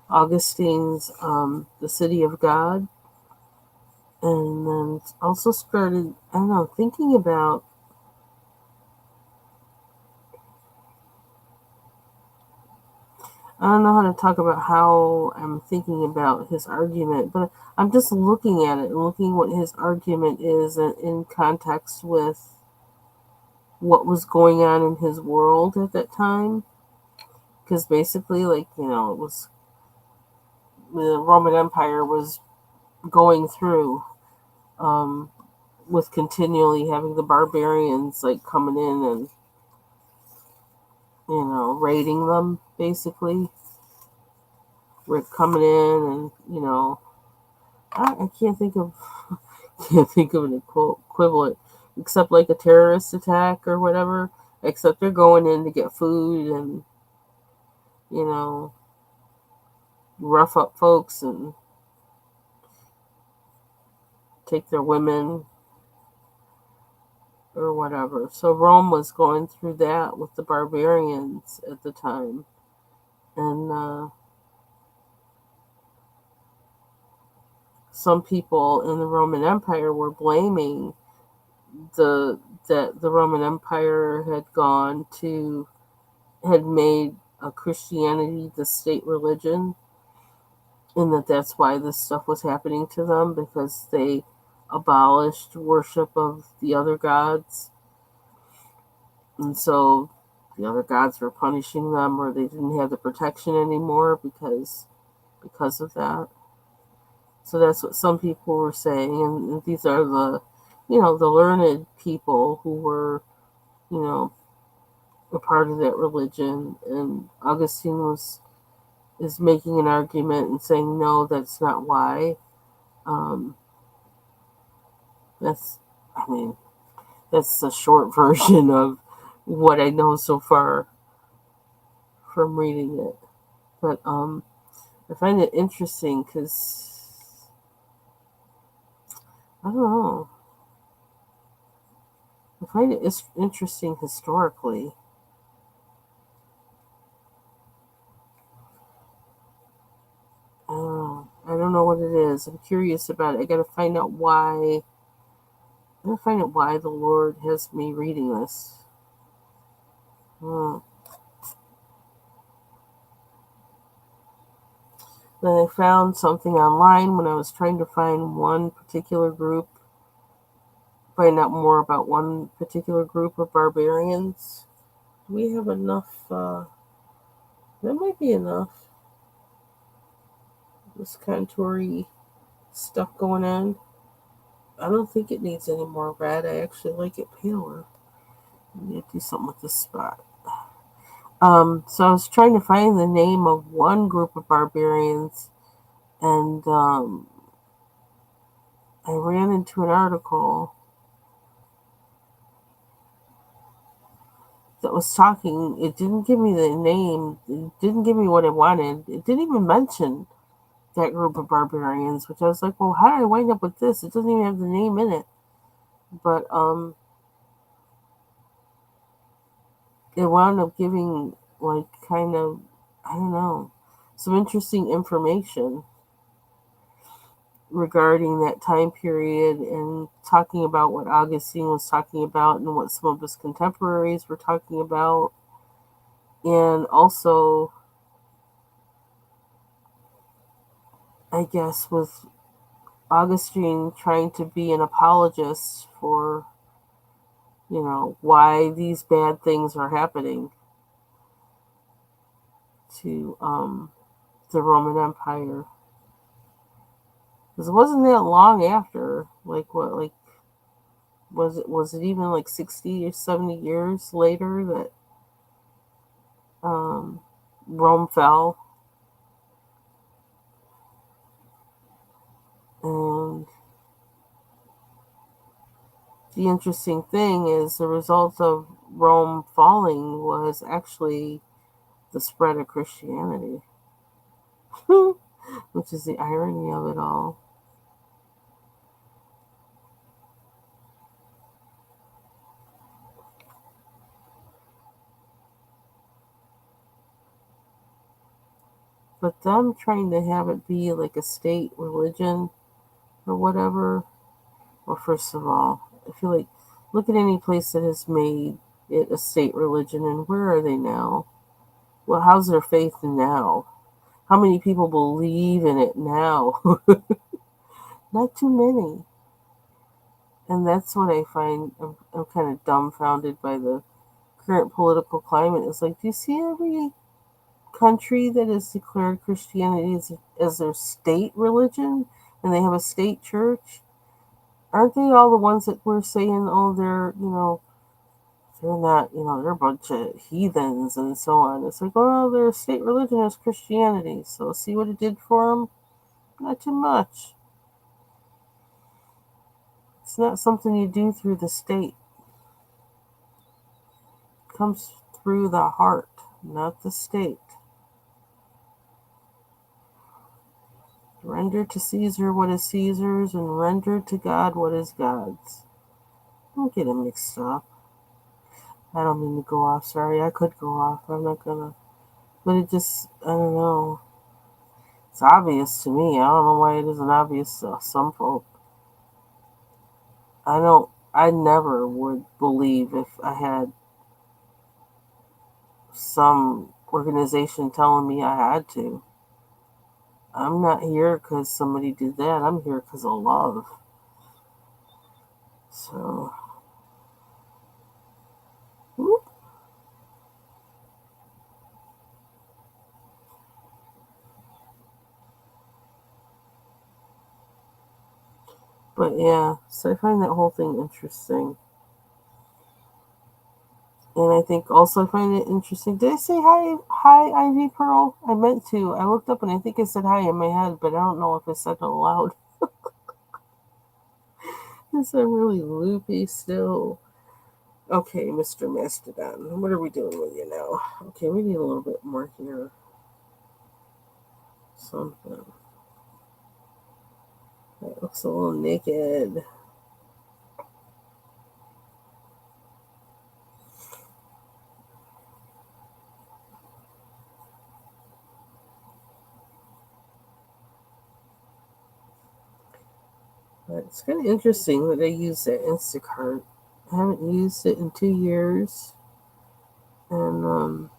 Augustine's The City of God, and then also started, I don't know, thinking about, I don't know how to talk about how I'm thinking about his argument, but I'm just looking at it and looking what his argument is in context with what was going on in his world at that time. Because basically, like, it was the Roman Empire was going through, um, with continually having the barbarians like coming in and raiding them, basically. We're coming in, and I can't think of can't think of an equivalent except like a terrorist attack or whatever. Except they're going in to get food and you know rough up folks and take their women or whatever. So Rome was going through that with the barbarians at the time, and some people in the Roman Empire were blaming the that the Roman Empire had gone to had made Christianity the state religion, and that's why this stuff was happening to them, because they abolished worship of the other gods, and so the other gods were punishing them, or they didn't have the protection anymore because of that. So that's what some people were saying, and these are the learned people who were, you know, a part of that religion. And Augustine is making an argument and saying, no, that's not why. Um, that's, I mean, that's a short version of what I know so far from reading it. But I find it interesting because I don't know. I find it interesting historically. I don't know what it is. I'm curious about it. I gotta find out why. I gotta find out why the Lord has me reading this. Hmm. Then I found something online when I was trying to find one particular group, find out more about one particular group of barbarians. Do we have enough? That might be enough. This contoury stuff going on. I don't think it needs any more red. I actually like it paler. I need to do something with this spot. So I was trying to find the name of one group of barbarians, and I ran into an article that was talking. It didn't give me the name. It didn't give me what I wanted. It didn't even mention that group of barbarians, which I was like, well, how did I wind up with this? It doesn't even have the name in it. But it wound up giving, like, kind of, I don't know, some interesting information regarding that time period, and talking about what Augustine was talking about and what some of his contemporaries were talking about. And also, I guess, with Augustine trying to be an apologist for, why these bad things are happening to the Roman Empire. Because it wasn't that long after, like, what, like, was it even like 60 or 70 years later that um, Rome fell? And the interesting thing is the result of Rome falling was actually the spread of Christianity, which is the irony of it all. But them trying to have it be like a state religion or whatever, well, first of all, I feel like, look at any place that has made it a state religion, and where are they now? Well, how's their faith now? How many people believe in it now? Not too many. And that's what I find. I'm kind of dumbfounded by the current political climate. It's like, do you see every country that has declared Christianity as their state religion, and they have a state church? Aren't they all the ones that were saying, oh, they're not, they're a bunch of heathens and so on? It's like, well, their state religion is Christianity. So see what it did for them? Not too much. It's not something you do through the state. It comes through the heart, not the state. Render to Caesar what is Caesar's, and render to God what is God's. Don't get it mixed up. I don't mean to go off. Sorry, I could go off. I'm not gonna. But it just, I don't know. It's obvious to me. I don't know why it isn't obvious to some folk. I don't. I never would believe if I had some organization telling me I had to. I'm not here because somebody did that. I'm here because of love. So, whoop. But yeah, so I find that whole thing interesting. And I think also I find it interesting. Did I say hi, Ivy Pearl? I meant to. I looked up and I think I said hi in my head, but I don't know if I said it aloud. Because I'm really loopy still. Okay, Mr. Mastodon, what are we doing with you now? Okay, we need a little bit more here. Something. That looks a little naked. But it's kind of interesting that they use that Instacart. I haven't used it in 2 years. And,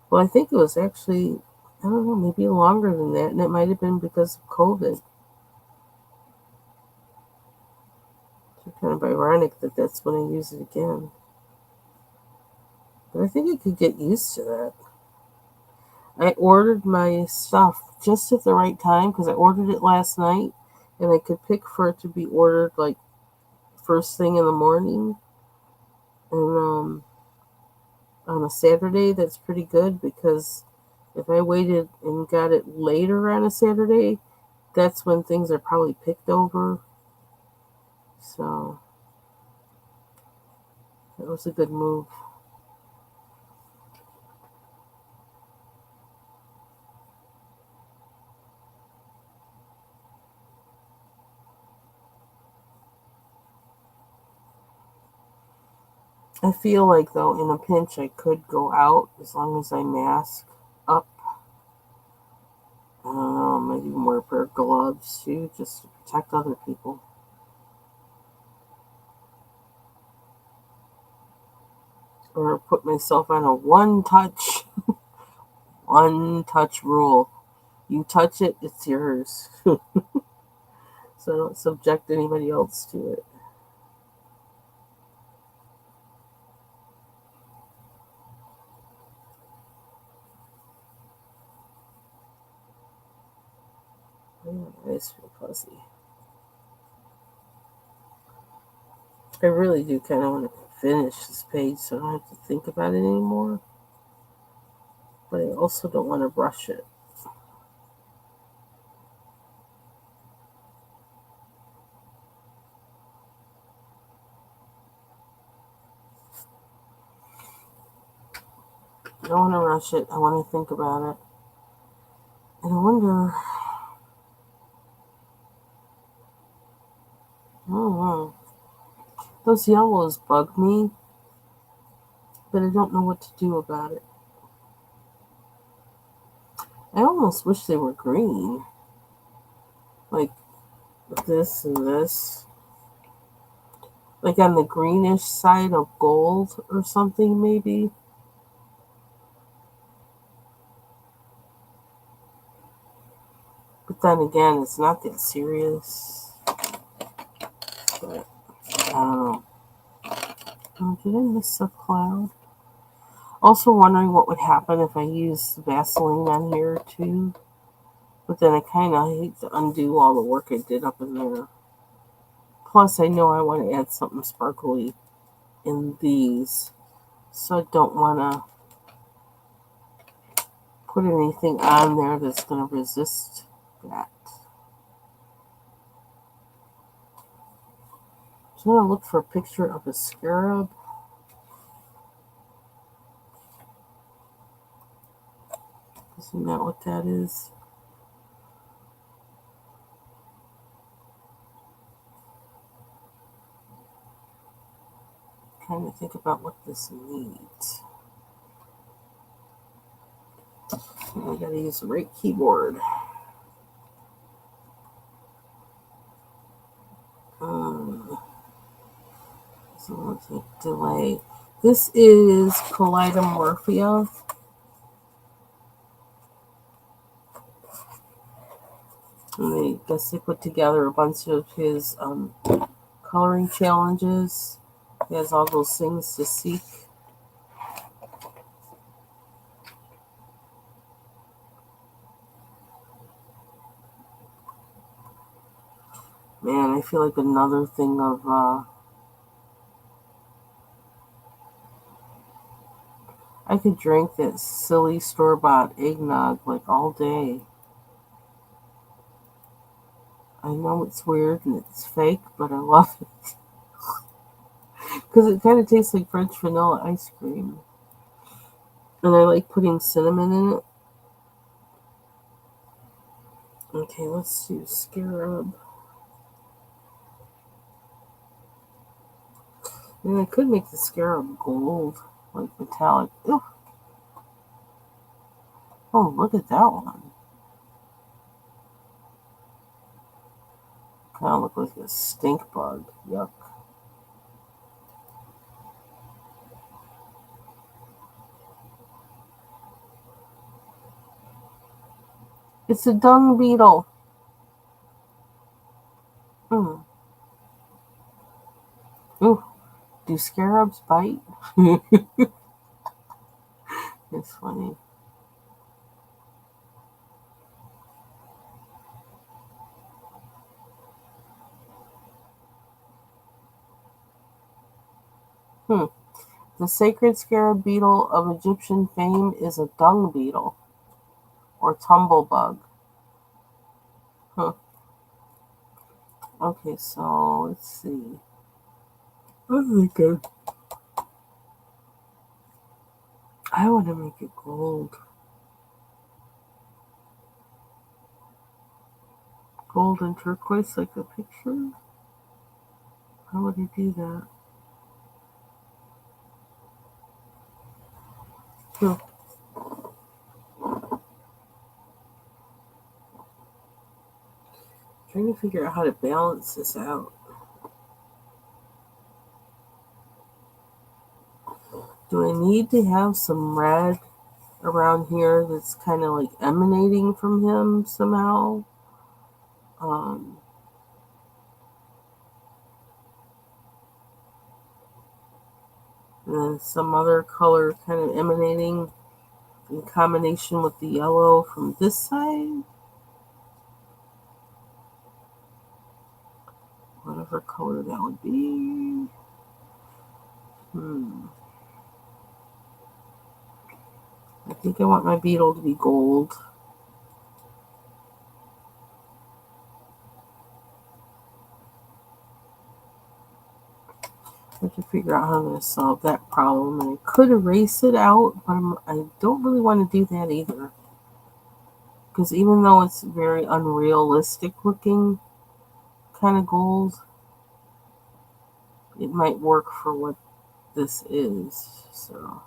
well, I think it was actually, I don't know, maybe longer than that. And it might have been because of COVID. So kind of ironic that that's when I use it again. But I think I could get used to that. I ordered my stuff just at the right time because I ordered it last night and I could pick for it to be ordered like first thing in the morning. And on a Saturday, that's pretty good because if I waited and got it later on a Saturday, that's when things are probably picked over. So that was a good move. I feel like, though, in a pinch, I could go out as long as I mask up. I don't know, maybe wear a pair of gloves too, just to protect other people. Or put myself on a one touch rule. You touch it, it's yours. So I don't subject anybody else to it. Yeah, eyes feel fuzzy. I really do kind of want to finish this page so I don't have to think about it anymore. But I also don't want to rush it. I don't want to rush it. I want to think about it. And I wonder, oh, those yellows bug me, but I don't know what to do about it. I almost wish they were green. Like this and this. Like on the greenish side of gold or something, maybe. But then again, it's not that serious. But I don't know. Oh, did I miss a cloud? Also wondering what would happen if I used Vaseline on here too. But then I kind of hate to undo all the work I did up in there. Plus, I know I want to add something sparkly in these. So I don't want to put anything on there that's going to resist that. So I'm going to look for a picture of a scarab. Isn't that what that is? I'm trying to think about what this needs. I gotta use the right keyboard. Um, so let's delay. This is Kaleidomorphia. And I guess they put together a bunch of his coloring challenges. He has all those things to seek. Man, I feel like another thing of I could drink that silly store-bought eggnog like all day. I know it's weird and it's fake, but I love it. Because it kind of tastes like French vanilla ice cream. And I like putting cinnamon in it. Okay, let's do Scarab. And I could make the Scarab gold, like metallic. Ew. Oh, look at that one. Kind of look like a stink bug. Yuck. It's a dung beetle. Mm. Ooh, do scarabs bite? It's funny. Hmm. The sacred scarab beetle of Egyptian fame is a dung beetle or tumblebug. Huh. Okay, so let's see. I want to make it gold. Gold and turquoise like a picture? How would I do that? Hmm. Trying to figure out how to balance this out. Do I need to have some red around here that's kind of like emanating from him somehow? Um, and then some other color kind of emanating in combination with the yellow from this side. Whatever color that would be. I think I want my beetle to be gold. I have to figure out how I'm going to solve that problem. And I could erase it out, but I don't really want to do that either. Because even though it's very unrealistic looking kind of gold, it might work for what this is. So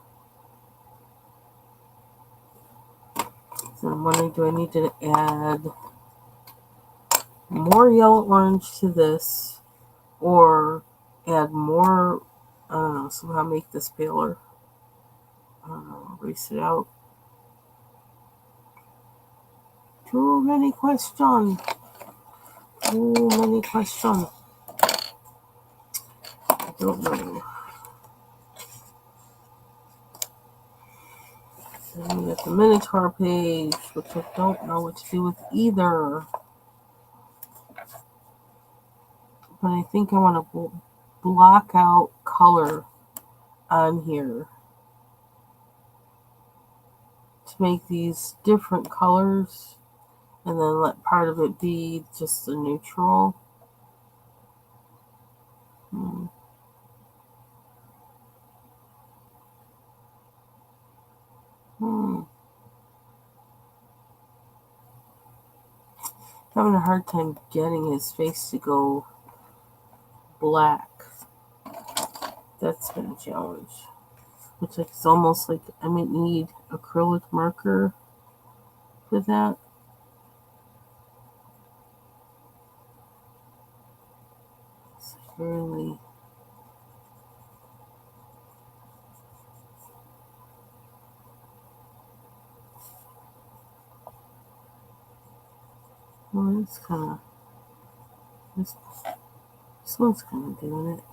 I'm wondering, do I need to add more yellow orange to this or add more, I don't know, somehow make this paler? I don't know, erase it out. Too many questions. Too many questions. I don't know. Then we got the Minotaur page, which I don't know what to do with either. But I think I want to block out color on here to make these different colors and then let part of it be just a neutral. Hmm. Hmm. Having a hard time getting his face to go black. That's been a challenge. Which it's almost like I might need acrylic marker for that. It's really Well, it's kind of this. This one's kind of doing it.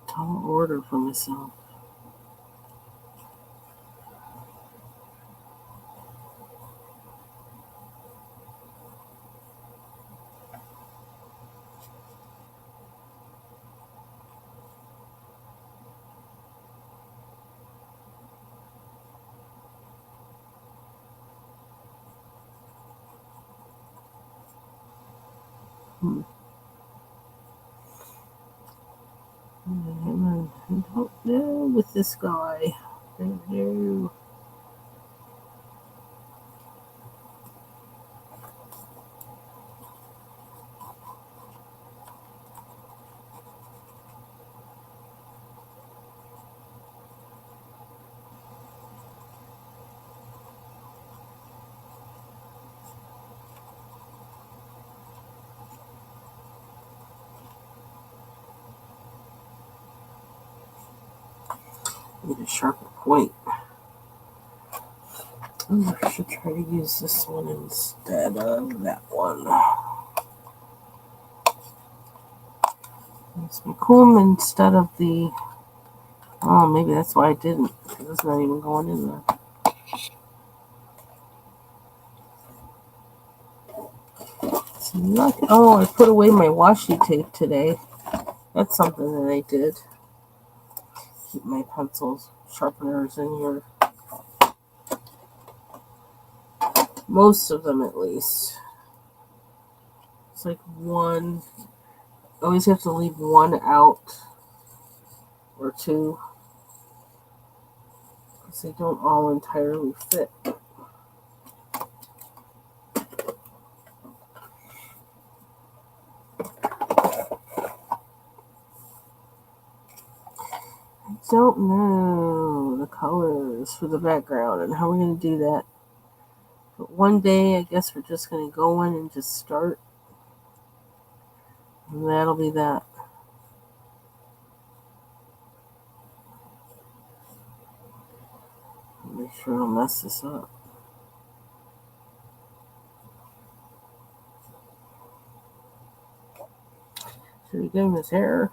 Tall order for myself. Hmm. I don't know with this guy. I don't know. Need a sharper point. I should try to use this one instead of that one. Use my comb instead of the. Oh, maybe that's why I didn't. Because it's not even going in there. It's not, oh, I put away my washi tape today. That's something that I did. Keep my pencils, sharpeners in here. Most of them, at least. It's like one. Always have to leave one out or two because they don't all entirely fit. I don't know the colors for the background and how we're going to do that. But one day, I guess we're just going to go in and just start. And that'll be that. Make sure I don't mess this up. Should we give him his hair?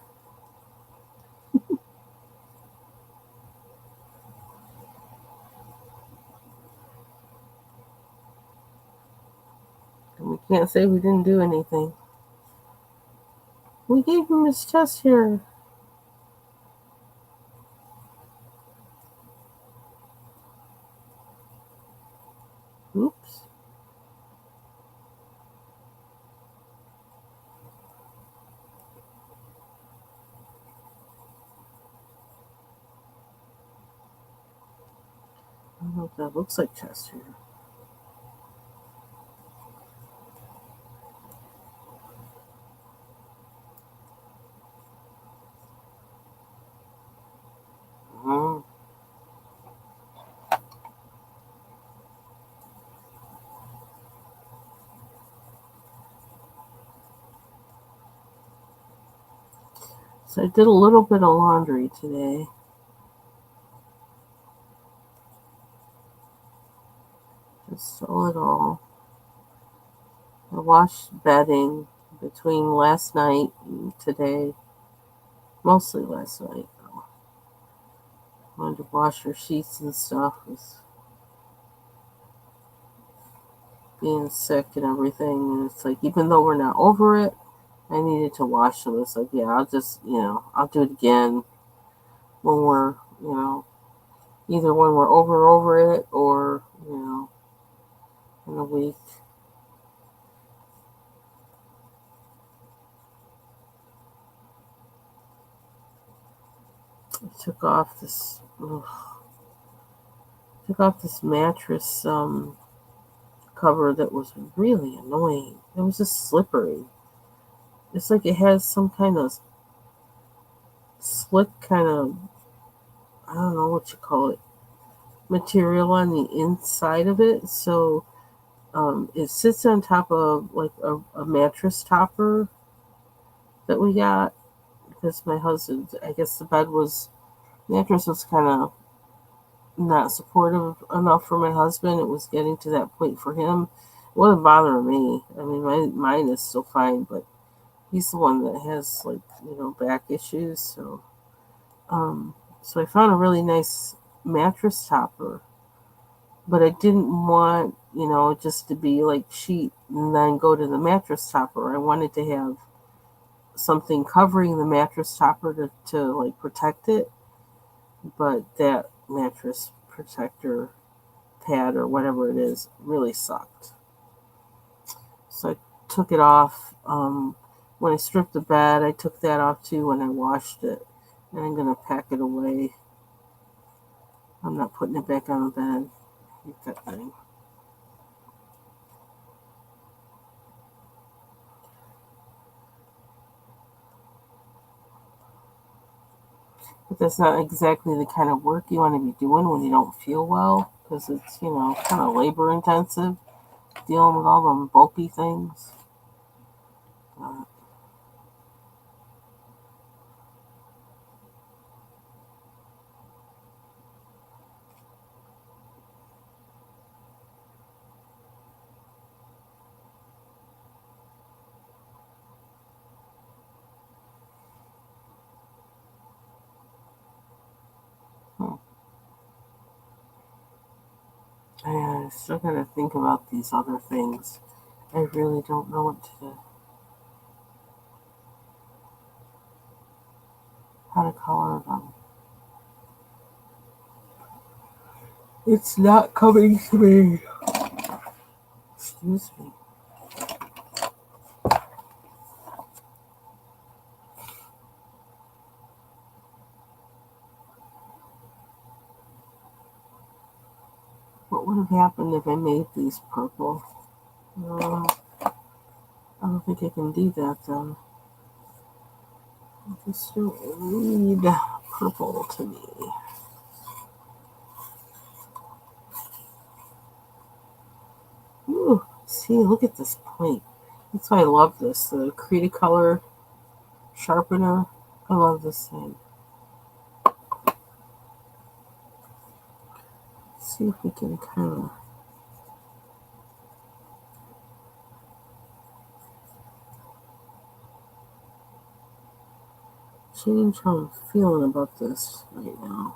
And we can't say we didn't do anything. We gave him his chest hair. Oops. I don't know if that looks like chest hair. Mm. So I did a little bit of laundry today. Just a little. I washed bedding between last night and today. Mostly last night, though. I wanted to wash her sheets and stuff with being sick and everything. And it's like, even though we're not over it, I needed to wash them. It's like, yeah, I'll just, I'll do it again when we're, either when we're over it or, in a week. I took off this mattress cover that was really annoying. It was just slippery. It's like it has some kind of slick kind of, I don't know what you call it, material on the inside of it. So it sits on top of like a mattress topper that we got because my husband, I guess mattress was kind of not supportive enough for my husband. It was getting to that point for him. It wasn't bothering me. I mean, mine is still fine, but he's the one that has back issues. Um, so I found a really nice mattress topper, but I didn't want just to be like sheet and then go to the mattress topper. I wanted to have something covering the mattress topper to like protect it, but that mattress protector pad or whatever it is really sucked. So I took it off. When I stripped the bed, I took that off too when I washed it. And I'm going to pack it away. I'm not putting it back on the bed. Hate that thing. But that's not exactly the kind of work you want to be doing when you don't feel well. Because it's, kind of labor intensive dealing with all them bulky things. Uh, hmm. I still got to think about these other things. I really don't know how to color them. It's not coming to me. Excuse me. What would have happened if I made these purple? Uh, I don't think I can do that then. I just don't read purple to me. Ooh, see, look at this point. That's why I love this. The Cretacolor sharpener. I love this thing. Let's see if we can kind of change how I'm feeling about this right now.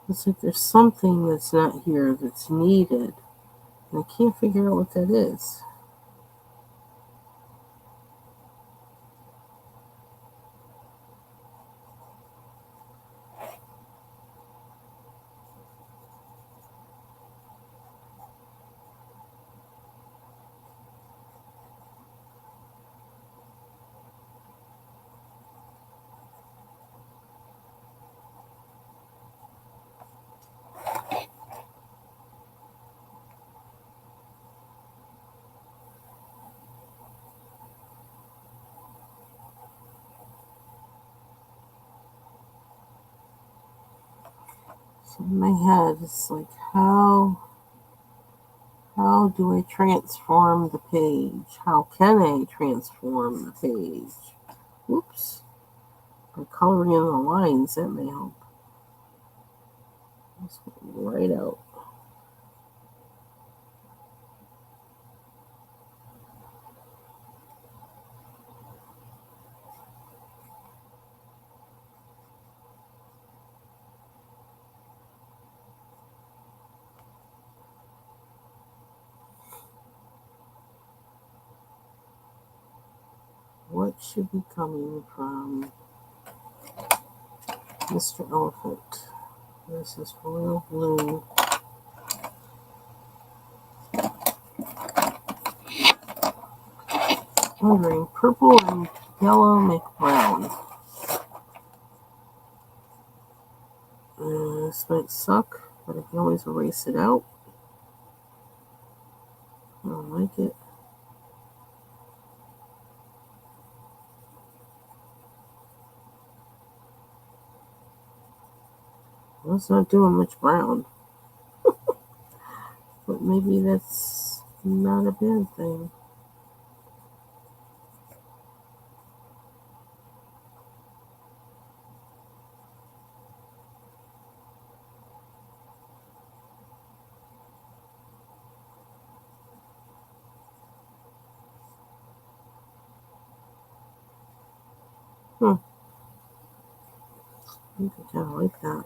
It's like there's something that's not here that's needed. And I can't figure out what that is. So in my head, it's like, how do I transform the page? How can I transform the page? Oops. By coloring in the lines, that may help. Just right out. What should be coming from Mr. Elephant? This is royal blue. Wondering, purple and yellow make brown. This might suck, but I can always erase it out. I don't like it. It's not doing much brown. But maybe that's not a bad thing. I think I kind of like that.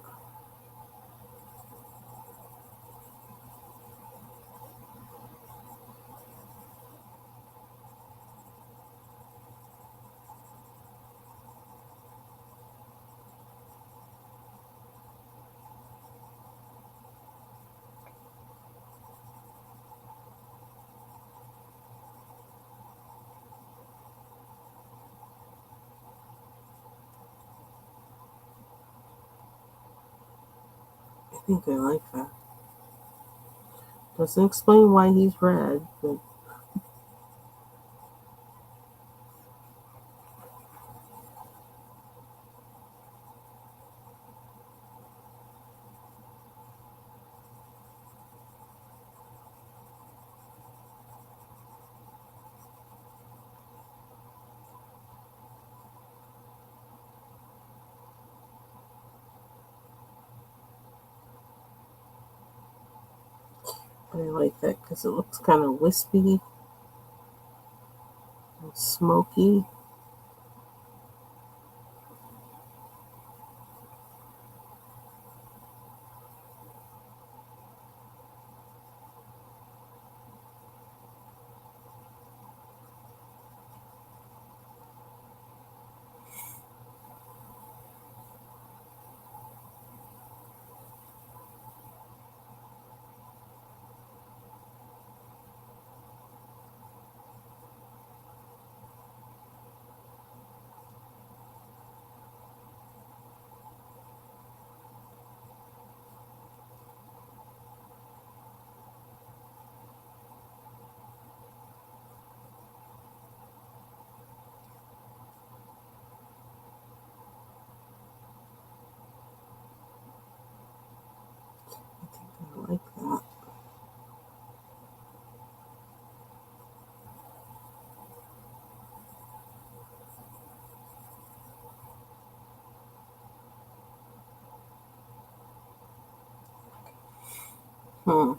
I think I like that. Doesn't explain why he's red, but I like that because it looks kind of wispy and smoky. I like that. Hmm.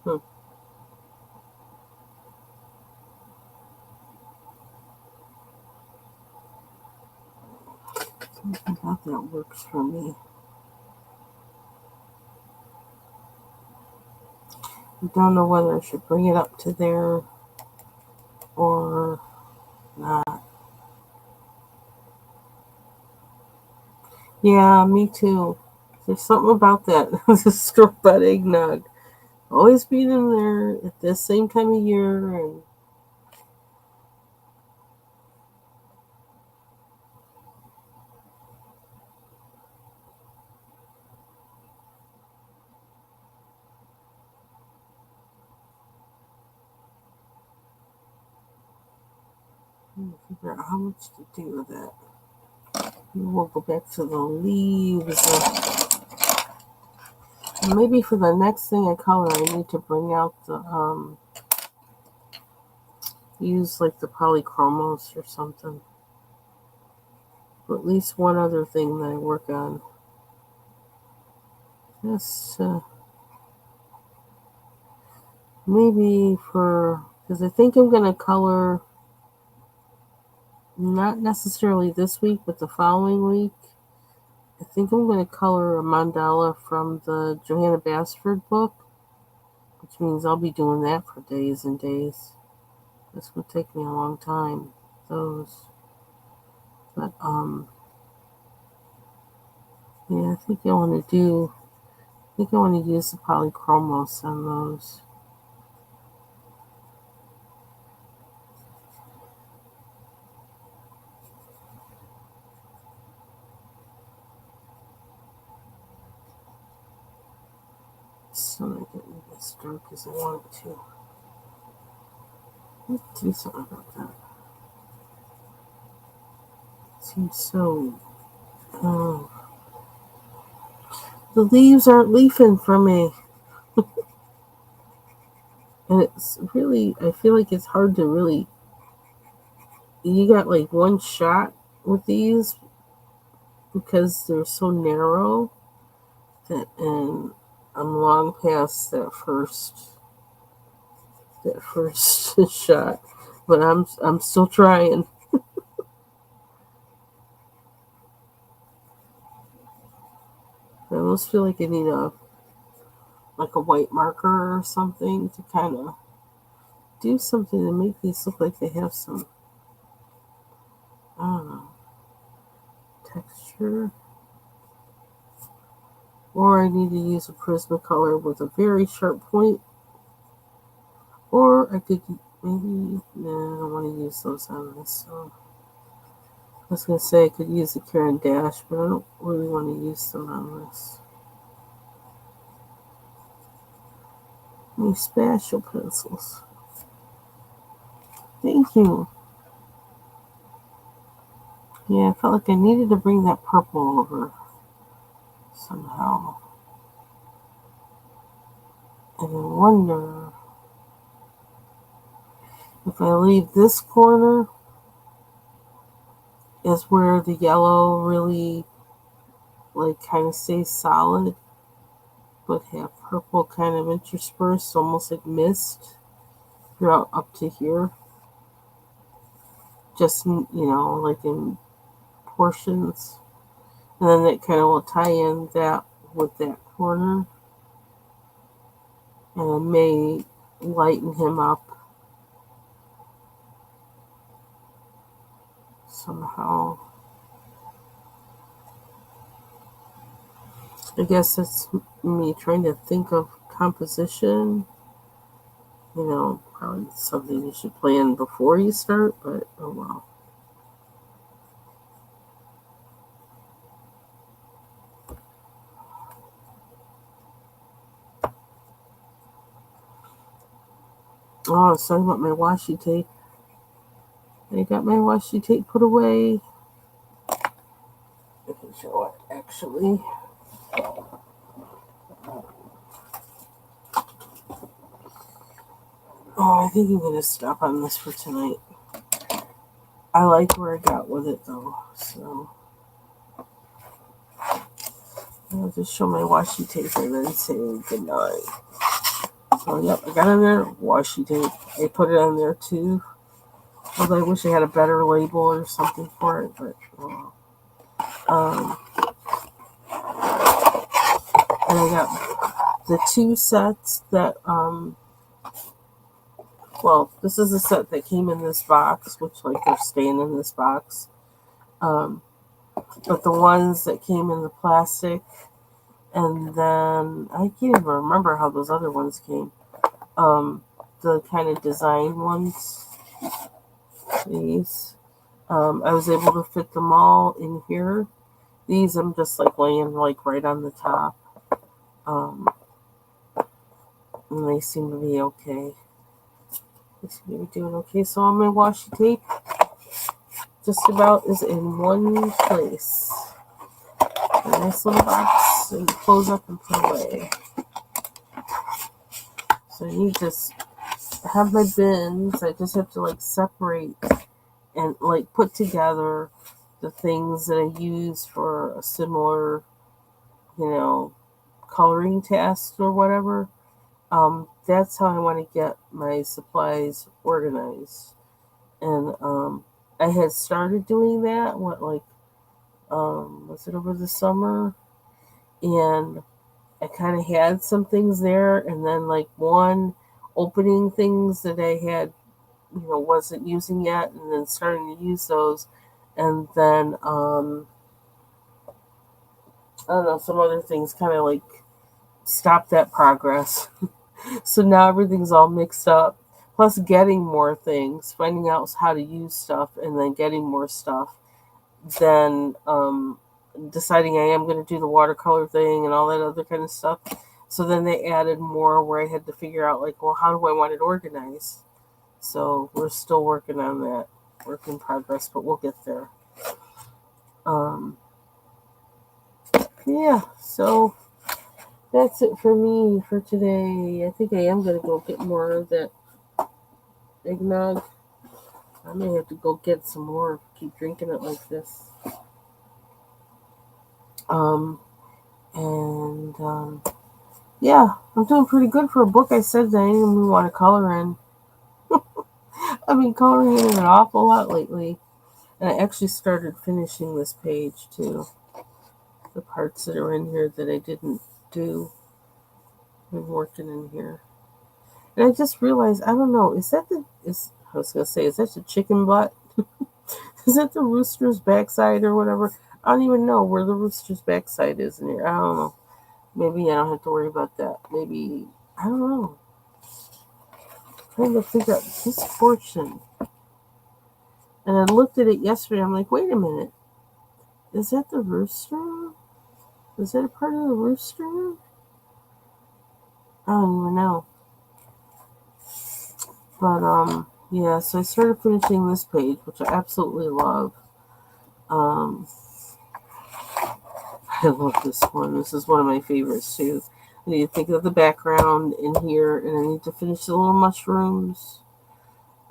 Hmm. Something about that works for me. I don't know whether I should bring it up to there or not. Yeah, me too. There's something about that. The store-bought eggnog. Always being in there at this same time of year, and I'm trying to figure out how much to do with that. We'll go back to the leaves. Maybe for the next thing I color, I need to bring out the use like the polychromos or something. Or at least one other thing that I work on. Just maybe for because I think I'm gonna color not necessarily this week, but the following week. I think I'm gonna color a mandala from the Johanna Basford book, which means I'll be doing that for days and days. This would take me a long time. Those, but yeah, I think I want to do. I think I want to use the polychromos on those. still not getting as dark as I want it to. Let's do something about that. It seems so. Oh. The leaves aren't leafing for me. And it's really, I feel like it's hard to really. You got like one shot with these because they're so narrow that, and I'm long past that first shot, but I'm still trying. I almost feel like I need a white marker or something to kind of do something to make these look like they have some, I don't know, texture. Or I need to use a Prismacolor with a very sharp point. Or I could maybe, nah, I don't want to use those on this. So I was going to say I could use the Caran d'Ache, but I don't really want to use them on this. Any spatial pencils? Thank you. Yeah, I felt like I needed to bring that purple over somehow. And I wonder if I leave this corner is where the yellow really like kind of stays solid, but have purple kind of interspersed, almost like mist throughout up to here. Just, like in portions. And then that kind of will tie in that with that corner. And it may lighten him up somehow. I guess that's me trying to think of composition. Probably something you should plan before you start, but oh well. Oh, I was talking about my washi tape. I got my washi tape put away. I can show it actually. Oh, I think I'm going to stop on this for tonight. I like where I got with it though, so I'll just show my washi tape and then say goodnight. So, yep, I got on there washi tape. I put it on there too. Although I wish I had a better label or something for it, but and I got the two sets that this is a set that came in this box, which like they're staying in this box. But the ones that came in the plastic, and then I can't even remember how those other ones came. The kind of design ones, these. I was able to fit them all in here. These I'm just like laying like right on the top. And they seem to be okay. They seem to be doing okay. So all my washi tape just about is in one place. A nice little box and close up and put away. So you just have my bins. I just have to like separate and like put together the things that I use for a similar, coloring test or whatever. That's how I want to get my supplies organized. And I had started doing that. Was it over the summer? And I kind of had some things there, and then like one opening things that I had, wasn't using yet, and then starting to use those, and then I don't know, some other things kind of like stopped that progress. So now everything's all mixed up. Plus, getting more things, finding out how to use stuff, and then getting more stuff. Then deciding I am going to do the watercolor thing and all that other kind of stuff. So then they added more where I had to figure out, like, well, how do I want it organized? So we're still working on that, work in progress, but we'll get there. Um, yeah, so that's it for me for today. I think I am going to go get more of that eggnog. I may have to go get some more, keep drinking it like this. Um, and yeah, I'm doing pretty good for a book I said that I didn't even want to color in. I've been coloring in an awful lot lately. And I actually started finishing this page too. The parts that are in here that I didn't do. I've been working in here. And I just realized, I don't know, I was going to say, is that the chicken butt? Is that the rooster's backside or whatever? I don't even know where the rooster's backside is in here. I don't know. Maybe I don't have to worry about that. Maybe, I don't know. I'm trying to figure out this portion. And I looked at it yesterday. I'm like, wait a minute. Is that the rooster? Is that a part of the rooster? I don't even know. But yeah, so I started finishing this page, which I absolutely love. I love this one. This is one of my favorites too. I need to think of the background in here, and I need to finish the little mushrooms.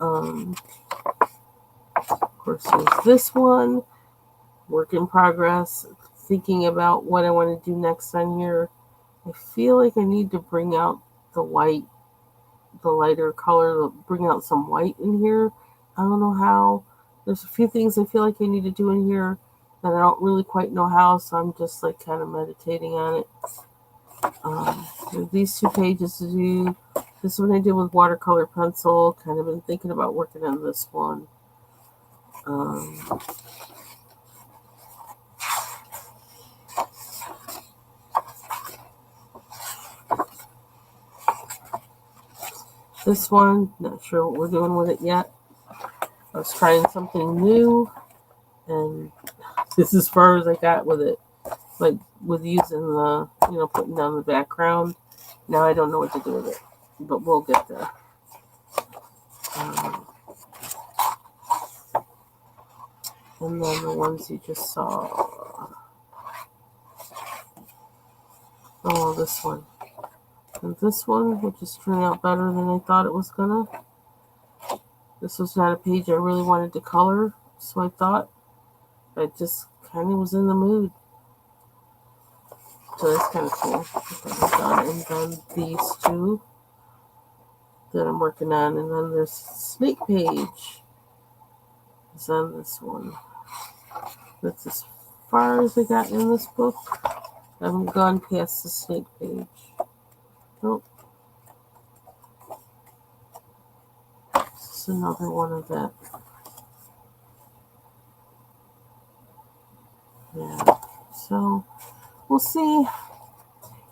Of course, there's this one, work in progress. Thinking about what I want to do next on here. I feel like I need to bring out the white, the lighter color, bring out some white in here. I don't know how. There's a few things I feel like I need to do in here that I don't really quite know how, so I'm just like kind of meditating on it. These 2 pages to do. This one I did with watercolor pencil. Kind of been thinking about working on this one. This one, not sure what we're doing with it yet. I was trying something new, and this is as far as I got with it. Like with using the, putting down the background. Now I don't know what to do with it, but we'll get there. And then the ones you just saw. Oh, this one. And this one, which is turning out better than I thought it was gonna. This was not a page I really wanted to color, so I thought I just kind of was in the mood. So that's kind of cool. And then these 2 that I'm working on, and then there's snake page. Is on this one. That's as far as I got in this book. I haven't gone past the snake page. Nope. This is another one of that. Yeah. So we'll see. It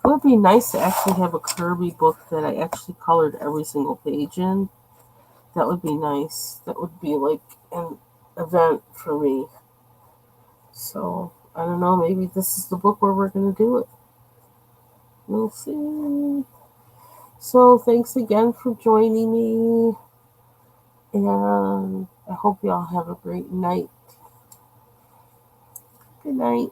would be nice to actually have a Kirby book that I actually colored every single page in. That would be nice. That would be like an event for me. So I don't know. Maybe this is the book where we're going to do it. We'll see. So thanks again for joining me. And I hope y'all have a great night. Good night.